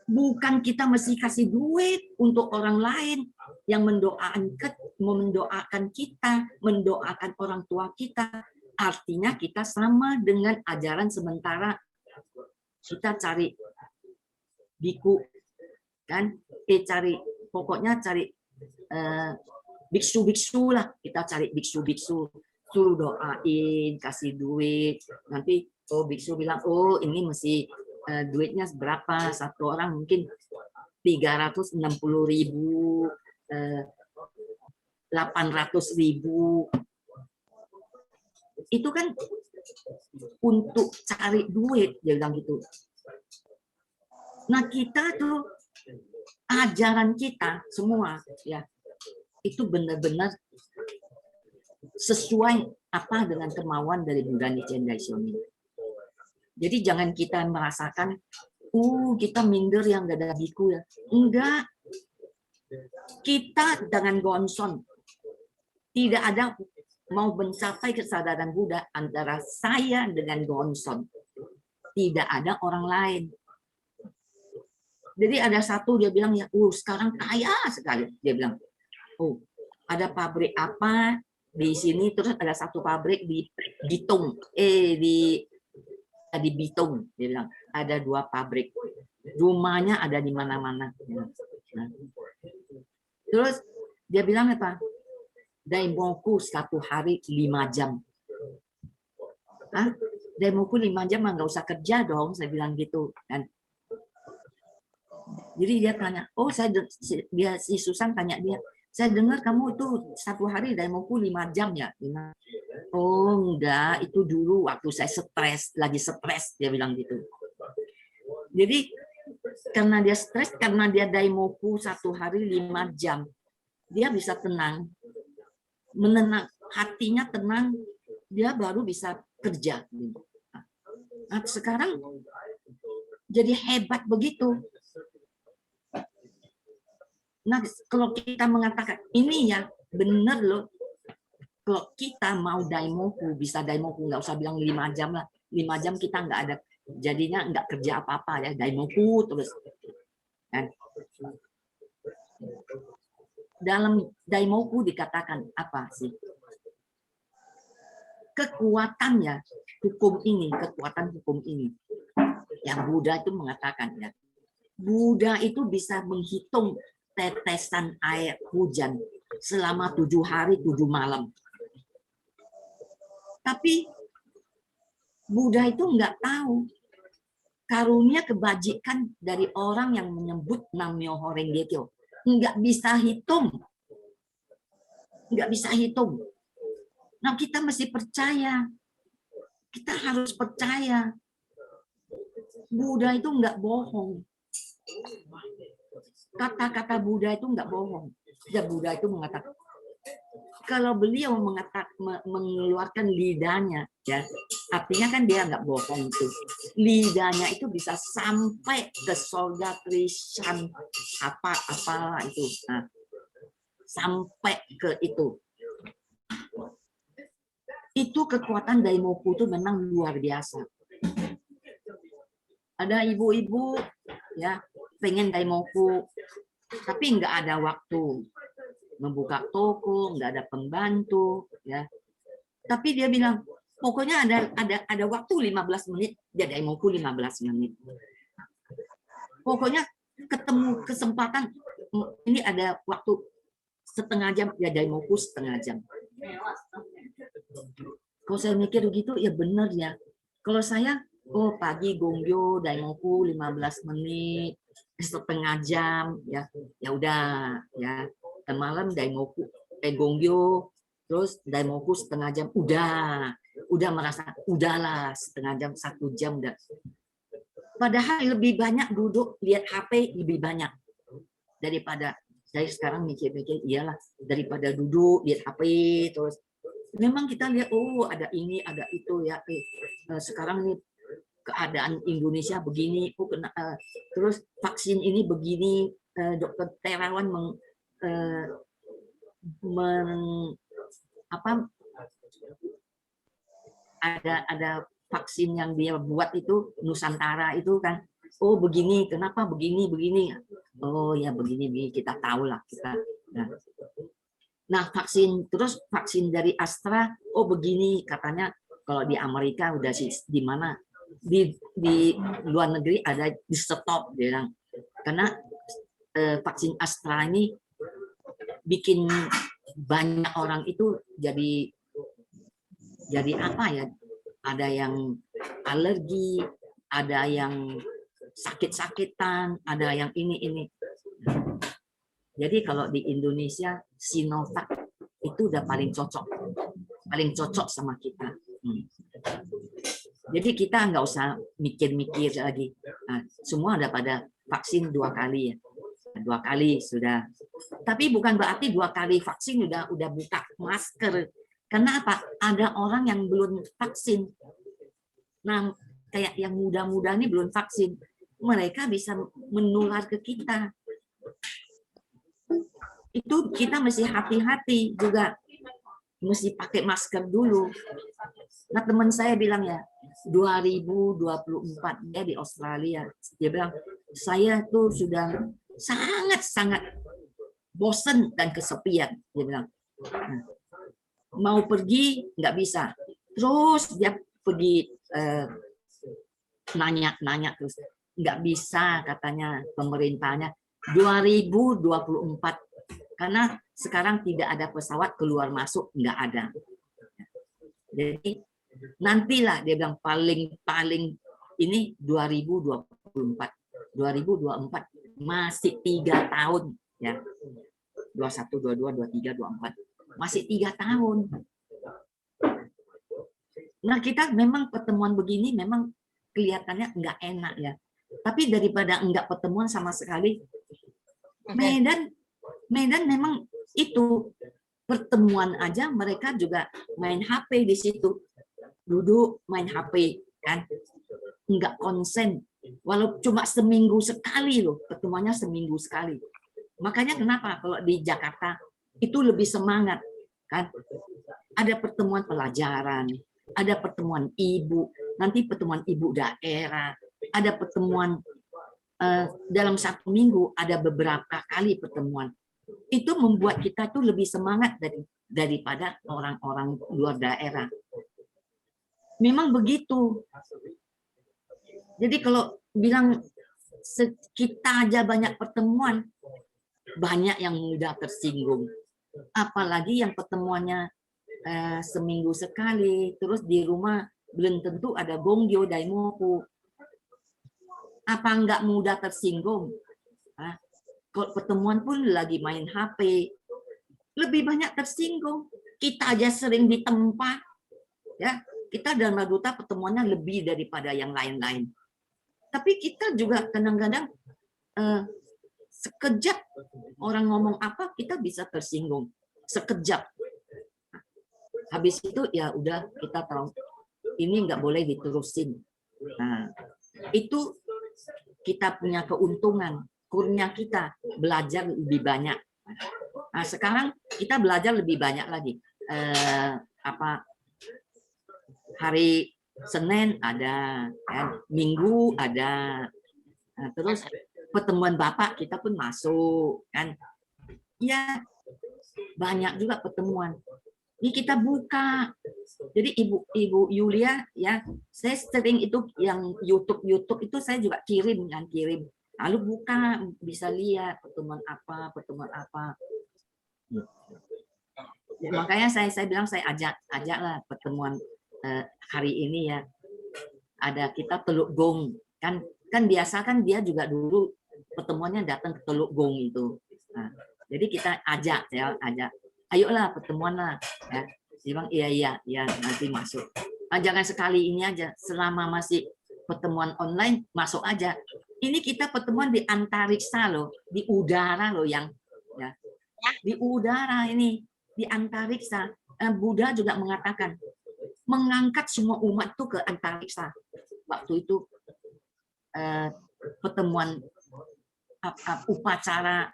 Bukan kita mesti kasih duit untuk orang lain yang mendoakan kita, mendoakan orang tua kita. Artinya kita sama dengan ajaran sementara. Kita cari biku, kan? Pokoknya cari biksu-biksu lah. Kita cari biksu-biksu, suruh doain, kasih duit. Nanti biksu bilang, oh ini mesti duitnya berapa? Satu orang mungkin 360.000, 800.000. Itu kan untuk cari duit, dia bilang gitu. Nah kita tuh ajaran kita semua ya itu benar-benar sesuai dengan kemauan dari Buddha Nichiren Daishonin. Jadi jangan kita merasakan kita minder yang gak ada biku ya. Enggak. Kita dengan gonson tidak ada mau mencapai kesadaran Buddha antara saya dengan gonson. Tidak ada orang lain. Jadi ada satu dia bilang ya, sekarang kaya sekali. Dia bilang, ada pabrik apa di sini, terus ada satu pabrik di Bitung, di Bitung. Dia bilang ada 2 pabrik. Rumahnya ada di mana-mana. Nah. Terus dia bilang apa? Daimoku 1 hari 5 jam. Daimoku 5 jam nggak usah kerja dong, saya bilang gitu kan. Jadi dia tanya, si Susan tanya dia, saya dengar kamu itu 1 hari daimoku 5 jam ya? Oh enggak, itu dulu waktu saya lagi stres, dia bilang gitu. Jadi karena dia stres, karena dia daimoku 1 hari 5 jam, dia bisa tenang. Menenang, hatinya tenang, dia baru bisa kerja. Nah, sekarang jadi hebat begitu. Nah, kalau kita mengatakan ini ya benar loh, kalau kita mau daimoku, bisa daimoku, nggak usah bilang 5 jam lah, 5 jam kita nggak ada, jadinya nggak kerja apa-apa ya, daimoku terus. Kan? Dalam daimoku dikatakan apa sih? Kekuatannya, kekuatan hukum ini. Yang Buddha itu mengatakan ya, Buddha itu bisa menghitung tetesan air hujan selama 7 hari 7 malam. Tapi Buddha itu nggak tahu karunia kebajikan dari orang yang menyebut Nam-myoho Renge Kyo. Nggak bisa hitung. Nggak bisa hitung. Nah, kita mesti percaya. Kita harus percaya. Buddha itu nggak bohong. Kata-kata Buddha itu nggak bohong. Ya, Buddha itu mengatakan, kalau beliau mengeluarkan lidahnya, ya, artinya kan dia nggak bohong itu. Lidahnya itu bisa sampai ke surga Krishan apa itu, nah, sampai ke itu. Itu kekuatan Daimoku itu memang luar biasa. Ada ibu-ibu ya pengen Daimoku, tapi nggak ada waktu membuka toko, nggak ada pembantu, ya. Tapi dia bilang, pokoknya ada waktu 15 menit, dia Daimoku 15 menit. Pokoknya ketemu kesempatan, ini ada waktu setengah jam, ya Daimoku setengah jam. Kalau saya mikir begitu, ya benar ya. Kalau saya, oh pagi Gongyo, Daimoku 15 menit, setengah jam, ya udah, ya. Malam Daimoku Gongyo, terus Daimoku setengah jam, udah merasa udahlah setengah jam, 1 jam udah. Padahal lebih banyak duduk lihat HP, lebih banyak daripada saya sekarang mikir-mikir, iyalah daripada duduk lihat HP terus. Memang kita lihat, oh ada ini ada itu ya, sekarang ini keadaan Indonesia begini, terus vaksin ini begini, Dokter Terawan ada vaksin yang dia buat itu Nusantara itu kan, oh begini, kenapa begini, oh ya begini kita tahu lah kita. Nah vaksin dari Astra, oh begini katanya, kalau di Amerika udah sih di mana di luar negeri ada di stop dia bilang, karena vaksin Astra ini bikin banyak orang itu jadi apa ya, ada yang alergi, ada yang sakit-sakitan, ada yang ini. Jadi kalau di Indonesia Sinovac itu udah paling cocok sama kita. Jadi kita nggak usah mikir-mikir lagi. Nah, semua udah pada vaksin 2 kali ya. 2 kali sudah. Tapi bukan berarti 2 kali vaksin udah buka masker. Karena apa? Ada orang yang belum vaksin. Nah, kayak yang muda-muda ini belum vaksin. Mereka bisa menular ke kita. Itu kita mesti hati-hati juga. Mesti pakai masker dulu. Nah, teman saya bilang ya, 2024 dia di Australia. Dia bilang, saya tuh sudah sangat-sangat bosan dan kesepian, dia bilang. Mau pergi nggak bisa, terus dia pergi nanya terus, nggak bisa katanya pemerintahnya 2024 karena sekarang tidak ada pesawat keluar masuk, nggak ada. Jadi nantilah dia bilang paling ini 2024 masih 3 tahun ya, 21, 22, 23, 24 masih 3 tahun. Nah kita memang pertemuan begini memang kelihatannya nggak enak ya, tapi daripada nggak pertemuan sama sekali, Medan memang itu pertemuan aja mereka juga main HP di situ, duduk main HP kan, nggak konsen. Walau cuma seminggu sekali loh, pertemuannya seminggu sekali. Makanya kenapa kalau di Jakarta itu lebih semangat kan? Ada pertemuan pelajaran, ada pertemuan ibu, nanti pertemuan ibu daerah, ada pertemuan dalam 1 minggu ada beberapa kali pertemuan. Itu membuat kita tuh lebih semangat daripada orang-orang luar daerah. Memang begitu. Jadi kalau bilang kita aja banyak pertemuan, banyak yang mudah tersinggung. Apalagi yang pertemuannya seminggu sekali, terus di rumah belum tentu ada Gongyo, Daimoku. Apa nggak mudah tersinggung? Hah? Kalau pertemuan pun lagi main HP, lebih banyak tersinggung. Kita aja sering ditempa, ya. Kita Dharma Duta pertemuannya lebih daripada yang lain-lain. Tapi kita juga kadang-kadang sekejap orang ngomong apa kita bisa tersinggung, sekejap. Habis itu ya udah kita tahu ini nggak boleh diterusin. Nah, itu kita punya keuntungan, kurnia kita belajar lebih banyak. Nah, sekarang kita belajar lebih banyak lagi. Hari Senin ada, kan? Minggu ada. Nah, terus pertemuan Bapak kita pun masuk, kan? Ya, banyak juga pertemuan. Ini kita buka. Jadi Ibu Yulia, ya, saya sering itu yang YouTube itu saya juga kirim. Lalu buka, bisa lihat pertemuan apa. Ya, makanya saya bilang saya ajaklah pertemuan hari ini ya. Ada kita Teluk Gong, kan biasa kan dia juga dulu pertemuannya datang ke Teluk Gong itu. Nah, jadi kita ajak, ayolah pertemuan lah, ya. Dia bilang iya nanti masuk. Nah, jangan sekali ini aja, selama masih pertemuan online masuk aja. Ini kita pertemuan di antariksa loh, di udara loh yang, ya, di udara ini, di antariksa. Buddha juga mengatakan mengangkat semua umat itu ke antariksa. Waktu itu pertemuan upacara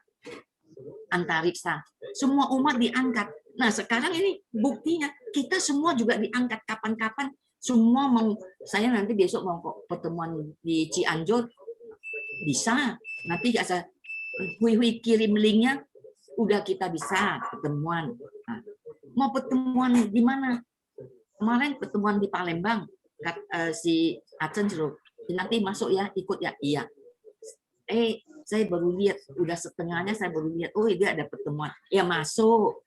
antariksa, semua umat diangkat. Nah sekarang ini buktinya kita semua juga diangkat. Kapan-kapan semua mau, saya nanti besok mau pertemuan di Cianjur, bisa. Nanti saya Hui kirim linknya, udah kita bisa pertemuan. Nah, mau pertemuan di mana? Kemarin pertemuan di Palembang, si Acen suruh nanti masuk ya, ikut ya. Iya. Saya baru lihat, udah setengahnya saya baru lihat, oh dia ada pertemuan. Ya masuk.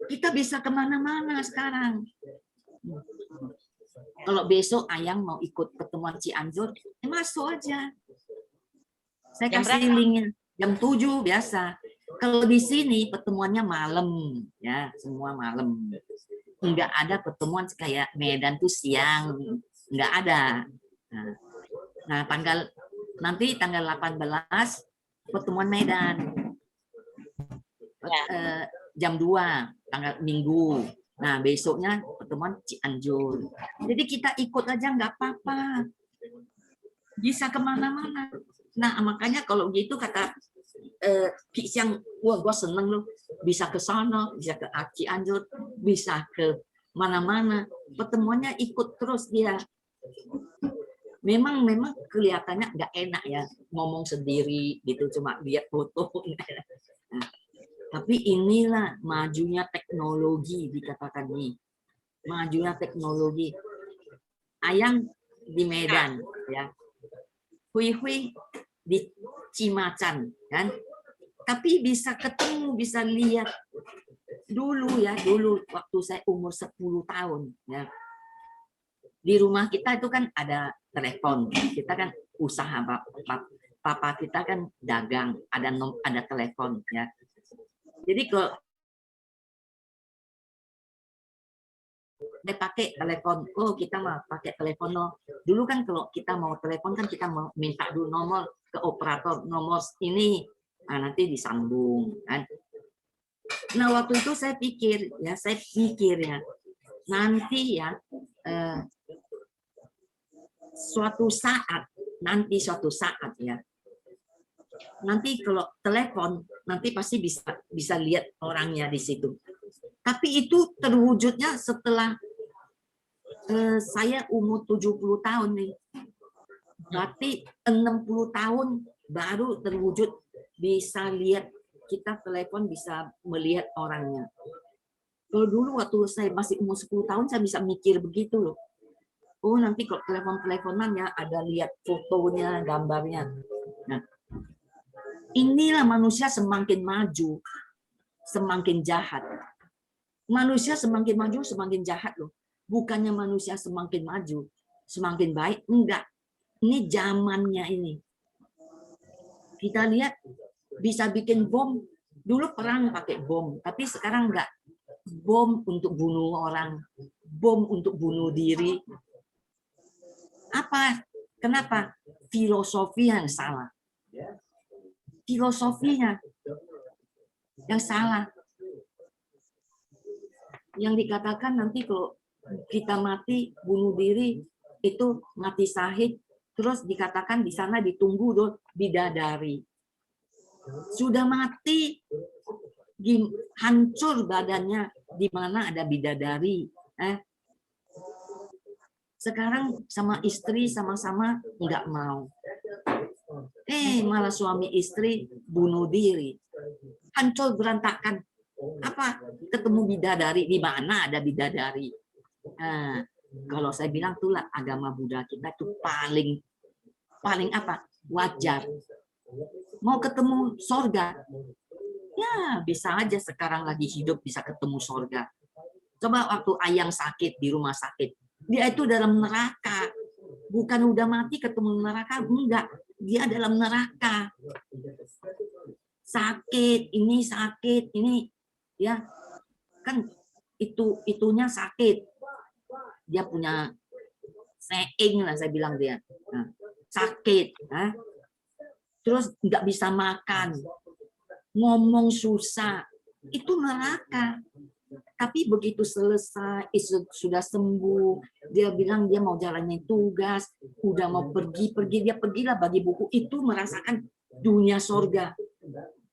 Kita bisa kemana-mana sekarang. Kalau besok Ayang mau ikut pertemuan Cianjur, ya masuk aja. Saya kasih linknya. Jam 7 biasa. Kalau di sini pertemuannya malam, ya semua malam. Enggak ada pertemuan kayak Medan tuh siang, enggak ada. Nah, nanti tanggal 18 pertemuan Medan. Jam 2 tanggal Minggu. Nah, besoknya pertemuan Cianjur. Jadi kita ikut aja nggak apa-apa. Bisa kemana-mana. Nah, makanya kalau gitu kata yang wah gue seneng loh, bisa ke sana, bisa ke Cianjur, bisa ke mana-mana. Pertemuannya ikut terus dia. Memang kelihatannya nggak enak ya ngomong sendiri gitu, cuma lihat foto. Nah, tapi inilah majunya teknologi, dikatakan nih. Majunya teknologi. Ayang di Medan ya. Hui di Cimacan kan. Tapi bisa ketemu, bisa lihat. Dulu waktu saya umur 10 tahun ya. Di rumah kita itu kan ada telepon. Kita kan usaha, papa kita kan dagang, ada telepon ya. Jadi kalau dia pakai telepon, oh kita mah pakai telepon loh. Dulu kan kalau kita mau telepon kan kita mau minta dulu nomor ke operator, nomor ini, nah, nanti disambung kan. Nah waktu itu saya pikir ya, nanti ya suatu saat ya. Nanti kalau telepon, nanti pasti bisa lihat orangnya di situ. Tapi itu terwujudnya setelah saya umur 70 tahun nih. Berarti 60 tahun baru terwujud bisa lihat, kita telepon bisa melihat orangnya. Kalau dulu waktu saya masih umur 10 tahun saya bisa mikir begitu loh. Oh nanti kalau teleponan ya ada lihat fotonya, gambarnya. Nah, inilah manusia semakin maju, semakin jahat. Manusia semakin maju, semakin jahat loh. Bukannya manusia semakin maju, semakin baik. Enggak. Ini zamannya ini. Kita lihat bisa bikin bom. Dulu perang pakai bom, tapi sekarang enggak. Bom untuk bunuh orang, bom untuk bunuh diri. Apa? Kenapa? Filosofi yang salah. Filosofinya yang salah. Yang dikatakan nanti kalau kita mati, bunuh diri, itu mati syahid, terus dikatakan di sana ditunggu bidadari. Sudah mati, hancur badannya, di mana ada bidadari. Sekarang sama istri sama-sama nggak mau. Malah suami istri bunuh diri. Hancur berantakan. Apa? Ketemu bidadari, di mana ada bidadari. Nah, kalau saya bilang itulah agama Buddha kita itu paling apa? Wajar. Mau ketemu sorga, ya bisa aja sekarang lagi hidup bisa ketemu sorga. Coba waktu Ayang sakit di rumah sakit, dia itu dalam neraka. Bukan udah mati ketemu neraka, enggak. Dia dalam neraka. Sakit, ini ya. Kan itunya sakit. Dia punya seing lah saya bilang dia. Nah, sakit, terus nggak bisa makan, ngomong susah, itu neraka. Tapi begitu selesai, sudah sembuh, dia bilang dia mau jalanin tugas, udah mau pergi, dia pergilah bagi buku, itu merasakan dunia sorga.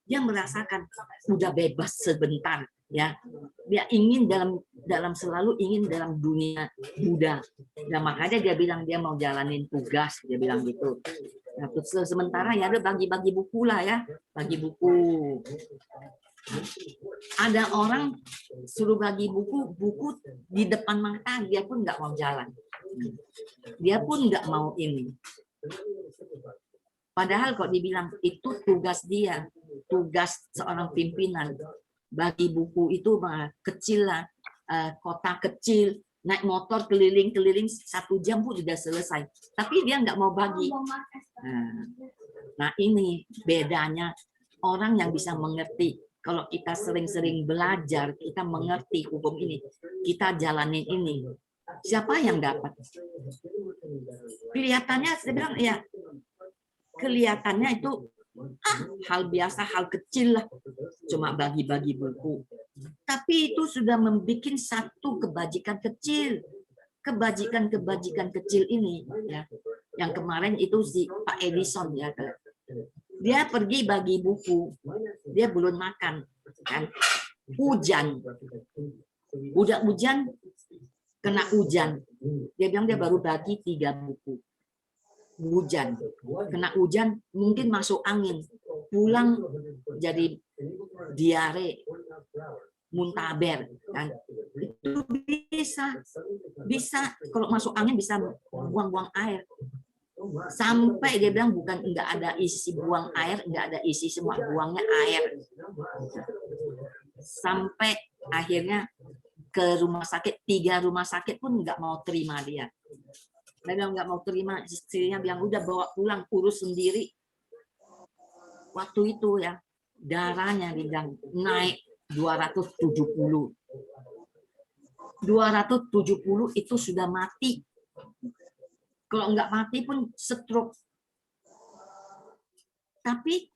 Dia merasakan udah bebas sebentar, ya. Dia ingin selalu ingin dalam dunia Buddha. Nah, makanya dia bilang dia mau jalanin tugas, dia bilang gitu. Nah, sementara ya ada bagi-bagi buku lah ya, bagi buku. Ada orang suruh bagi buku di depan mata, dia pun nggak mau jalan. Dia pun nggak mau ini. Padahal kok dibilang itu tugas dia, tugas seorang pimpinan. Bagi buku itu kecil lah, kota kecil, naik motor keliling-keliling 1 jam pun sudah selesai. Tapi dia nggak mau bagi. Nah ini bedanya orang yang bisa mengerti. Kalau kita sering-sering belajar, kita mengerti hukum ini, kita jalanin ini. Siapa yang dapat? Kelihatannya, saya bilang ya, kelihatannya itu hal biasa, hal kecil lah, cuma bagi-bagi buku. Tapi itu sudah membuat satu kebajikan kecil. Kebajikan kecil ini, ya, yang kemarin itu si Pak Edison ya, dia pergi bagi buku, dia belum makan, kan? Hujan, udah hujan, kena hujan. Dia bilang dia baru bagi 3 buku. Hujan, kena hujan, mungkin masuk angin, pulang jadi diare, muntaber, kan? Itu bisa kalau masuk angin bisa buang-buang air. Sampai dia bilang bukan nggak ada isi buang air, nggak ada isi semua, buangnya air. Sampai akhirnya ke rumah sakit, 3 rumah sakit pun nggak mau terima dia. Dia bilang nggak mau terima, istrinya bilang udah bawa pulang, urus sendiri. Waktu itu ya darahnya dibilang naik 270. 270 itu sudah mati. Kalau nggak mati pun stroke. Tapi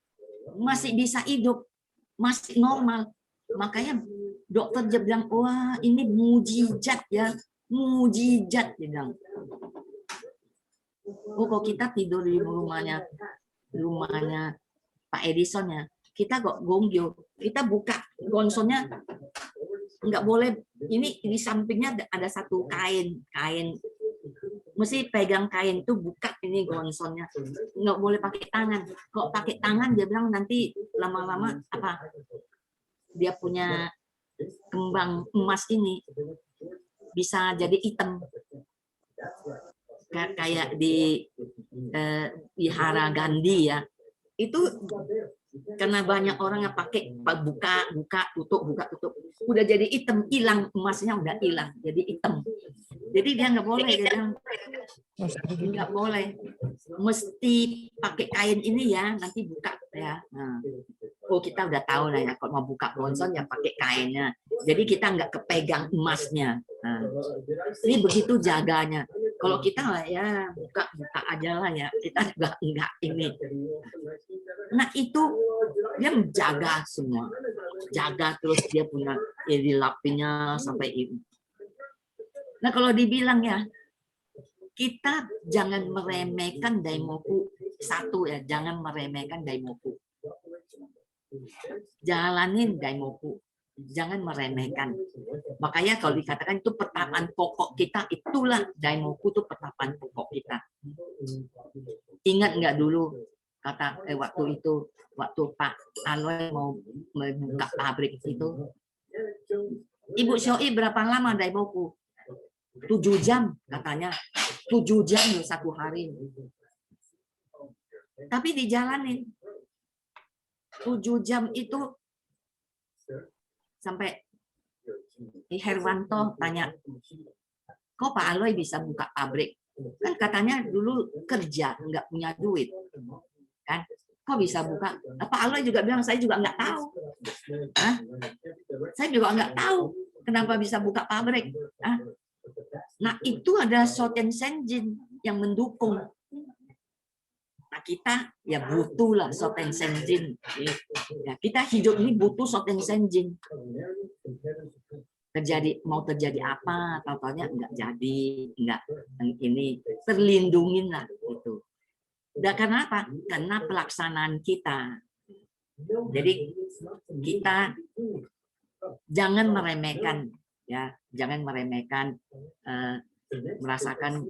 masih bisa hidup, masih normal. Makanya dokter dia bilang, wah ini mujizat ya, mujizat dia bilang. Oh, kalau kita tidur di rumahnya Pak Edison ya, kita kok gonggyo, kita buka gonsonnya nggak boleh. Ini di sampingnya ada satu kain, mesti pegang kain tuh, buka ini gonsonnya, nggak boleh pakai tangan. Kok pakai tangan dia bilang nanti lama-lama apa? Dia punya kembang emas ini bisa jadi hitam. Kayak di Wihara Gandhi ya, itu karena banyak orang yang pakai buka tutup, udah jadi hitam, hilang emasnya, udah hilang jadi hitam. Jadi dia nggak boleh, dia nggak boleh, mesti pakai kain ini ya, nanti buka ya. Nah, oh kita udah tahu lah ya kalau mau buka gonson ya pakai kainnya. Jadi kita nggak kepegang emasnya. Nah, ini begitu jaganya. Kalau kita lah ya buka aja lah ya, kita nggak ini. Nah itu dia menjaga semua, jaga terus dia punya dilapinya sampai ini. Nah kalau dibilang ya, kita jangan meremehkan Daimoku satu ya, jangan meremehkan Daimoku. Jalanin Daimoku, jangan meremehkan. Makanya kalau dikatakan itu pertapaan pokok kita, itulah Daimoku itu pertapaan pokok kita. Ingat nggak dulu kata waktu itu, waktu Pak Aloy mau membuka pabrik itu, Ibu Syoi berapa lama Daimoku? 7 jam katanya, 7 jam loh satu hari. Tapi dijalanin 7 jam itu sampai Herwanto tanya, kok Pak Aloy bisa buka pabrik? Kan katanya dulu kerja, nggak punya duit. Kan? Kok bisa buka? Pak Aloy juga bilang, saya juga nggak tahu. Hah? Saya juga nggak tahu kenapa bisa buka pabrik. Hah? Nah itu ada Shoten Senjin yang mendukung. Nah kita ya butuh lah Shoten Senjin. Ya, kita hidup ini butuh Shoten Senjin. Mau terjadi apa, tahu-taunya nggak jadi, nggak ini terlindungin lah itu. Dan karena apa? Karena pelaksanaan kita. Jadi kita jangan meremehkan, ya, jangan meremehkan, merasakan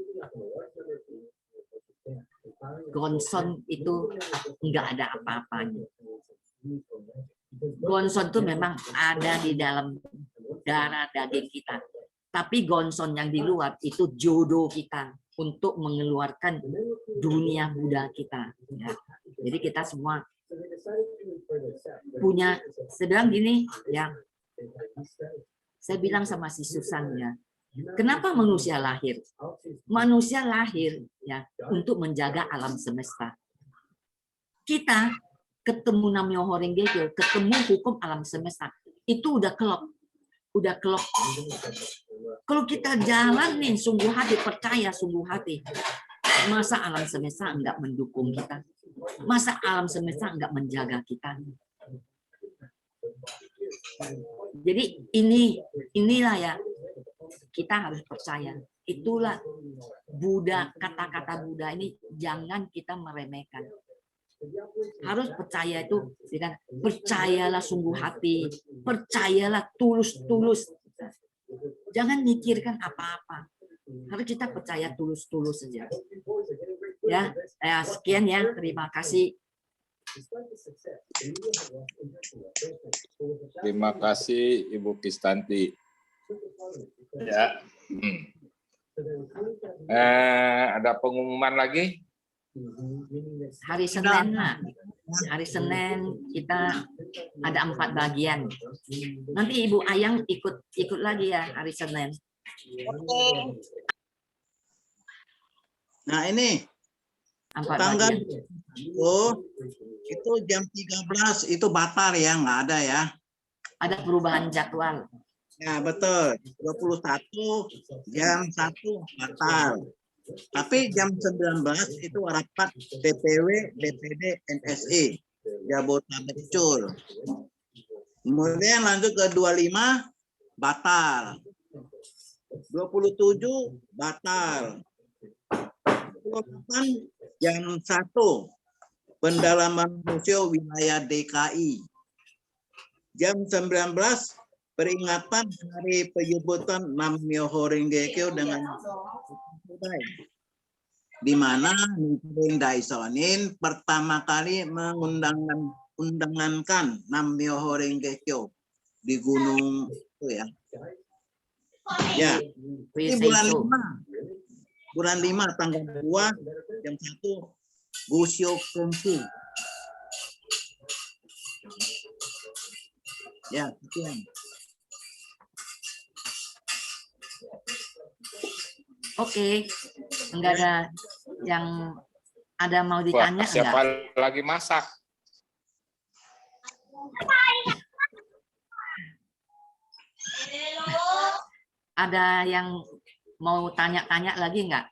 gonson itu nggak ada apa-apanya. Gonson itu memang ada di dalam darah daging kita, tapi gonson yang di luar itu jodoh kita untuk mengeluarkan dunia Buddha kita. Ya. Jadi kita semua punya, saya bilang gini, ya, saya bilang sama si Susan ya, kenapa manusia lahir? Manusia lahir ya untuk menjaga alam semesta. Kita ketemu Nam-myoho Renge Kyo, ketemu hukum alam semesta, itu udah kelop. Kalau kita jalanin sungguh hati, percaya sungguh hati, masa alam semesta enggak mendukung kita? Masa alam semesta enggak menjaga kita? Jadi inilah ya, kita harus percaya. Itulah Buddha, kata-kata Buddha ini jangan kita meremehkan. Harus percaya itu dengan percayalah sungguh hati, percayalah tulus-tulus. Jangan mikirkan apa-apa. Harus kita percaya tulus-tulus saja. Ya, sekian ya, terima kasih. Terima kasih Ibu Kistanti. Ya. Ada pengumuman lagi? Hari Senin, hari Senin kita ada 4 bagian. Nanti Ibu Ayang ikut lagi ya hari Senin. Nah ini 4 tanggal bagian. Itu jam 13 itu batal ya, nggak ada ya. Ada perubahan jadwal. Ya betul, 21 jam 1 batal. Tapi jam 19 itu rapat DPW, DPD, NSI, Jabodetabek. Kemudian lanjut ke 25 batal. 27 batal. 28 jam 1 pendalaman museum wilayah DKI. Jam 19 peringatan hari penyebutan Nam-myoho Renge Kyo dengan di mana Nichiren Daishonin pertama kali undangankan Nam-myoho Renge Kyo di gunung itu ya. Ya, ini bulan 5 tanggal 2 jam 1 Gusyo Kongsi. Ya, sekian. Oke, enggak ada yang ada mau Wah, ditanya siapa enggak? lagi masak? Ada yang mau tanya-tanya lagi nggak?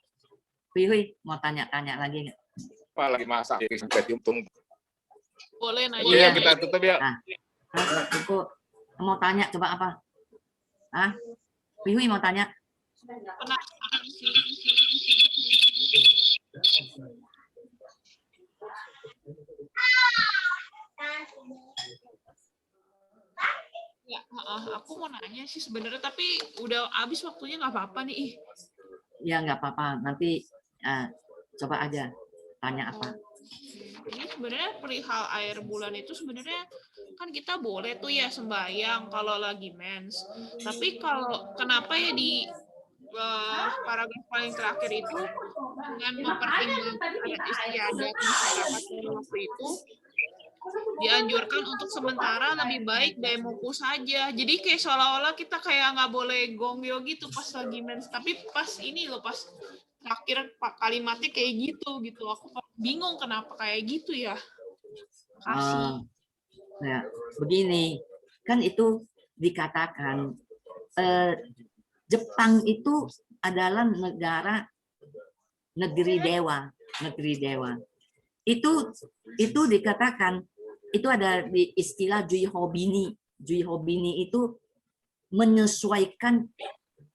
Hui, mau tanya-tanya lagi nggak? Apa lagi masak sampai diuntung. Boleh nanya. Iya, kita tutup ya. Aku mau tanya coba apa? Ah, Hui mau tanya. Ya, aku mau nanya sih sebenarnya, tapi udah habis waktunya, nggak apa-apa nih. Ya nggak apa-apa, nanti coba aja tanya apa. Ini sebenarnya perihal air bulan itu sebenarnya kan kita boleh tuh ya sembahyang kalau lagi mens. Tapi kalau kenapa ya di paragraf paling terakhir itu dengan mempertimbangkan adat istiadat masyarakat pada waktu itu dianjurkan untuk sementara lebih baik demoku saja. Jadi kayak seolah-olah kita kayak nggak boleh gongyo gitu pas lagi mens. Tapi pas ini loh, pas terakhir kalimatnya kayak gitu. Aku bingung kenapa kayak gitu ya. Kasih. Ya, begini, kan itu dikatakan Jepang itu adalah negeri dewa. Itu dikatakan, itu ada di istilah Juihobini. Juihobini itu menyesuaikan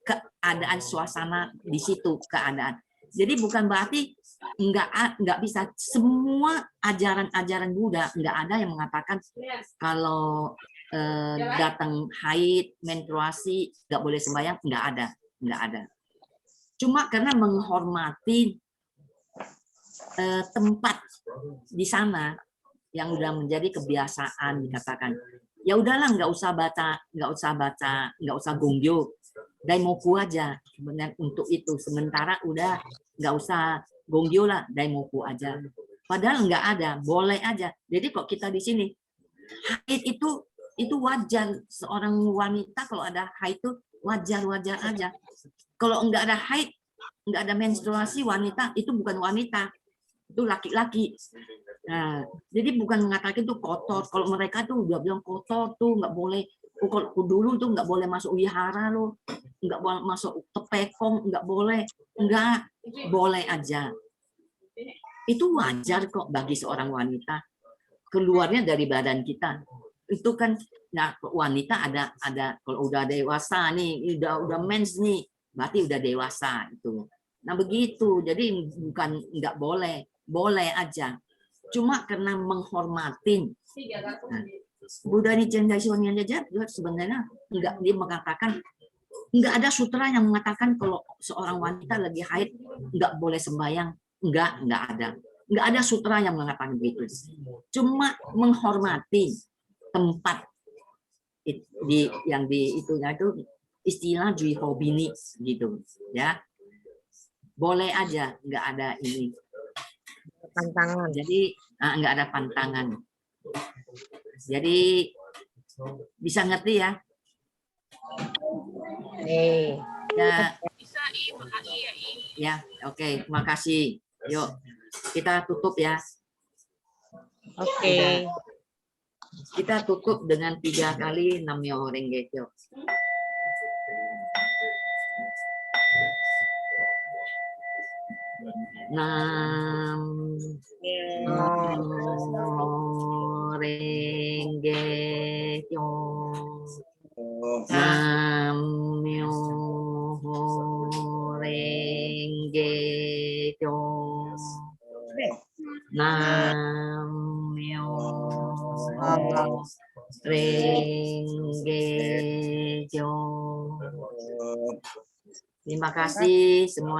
keadaan suasana di situ, keadaan. Jadi bukan berarti nggak bisa semua ajaran Buddha, nggak ada yang mengatakan kalau datang haid, menstruasi nggak boleh sembahyang, nggak ada. Cuma karena menghormati tempat di sana yang udah menjadi kebiasaan, dikatakan ya udahlah nggak usah gongyo, daimoku aja sebenarnya untuk itu sementara, udah nggak usah gongyo lah, daimoku aja. Padahal nggak ada, boleh aja. Jadi kok kita di sini haid itu wajar, seorang wanita kalau ada haid itu wajar aja. Kalau nggak ada haid, nggak ada menstruasi, wanita itu bukan wanita, itu laki-laki. Nah, jadi bukan mengatakan itu kotor. Kalau mereka tuh udah bilang kotor tuh nggak boleh. Kalau dulu tuh nggak boleh masuk wihara loh, nggak boleh masuk tepekong, nggak boleh, aja. Itu wajar kok bagi seorang wanita. Keluarnya dari badan kita. Itu kan, nah wanita ada kalau udah dewasa nih, udah mens nih, berarti udah dewasa itu. Nah begitu. Jadi bukan nggak boleh aja. Cuma karena menghormatin. Nah, Buddha Nichiren aja sebenarnya nggak, dia mengatakan nggak ada sutra yang mengatakan kalau seorang wanita lagi haid nggak boleh sembahyang, nggak ada sutra yang mengatakan begitu. Cuma menghormati tempat yang itunya itu istilah Juihobini gitu ya, boleh aja, nggak ada ini Pantangan. jadi nggak ada pantangan. Jadi bisa ngerti ya. Ya, Bisa, makasih ya, ya, oke, terima kasih. Yuk, kita tutup ya. Oke. Kita tutup dengan 3 kali Namyo Renge Kyo. Namyo Renge Kyo. Namyo Renge Kyo. Namyo Renge Kyo. Terima kasih semua.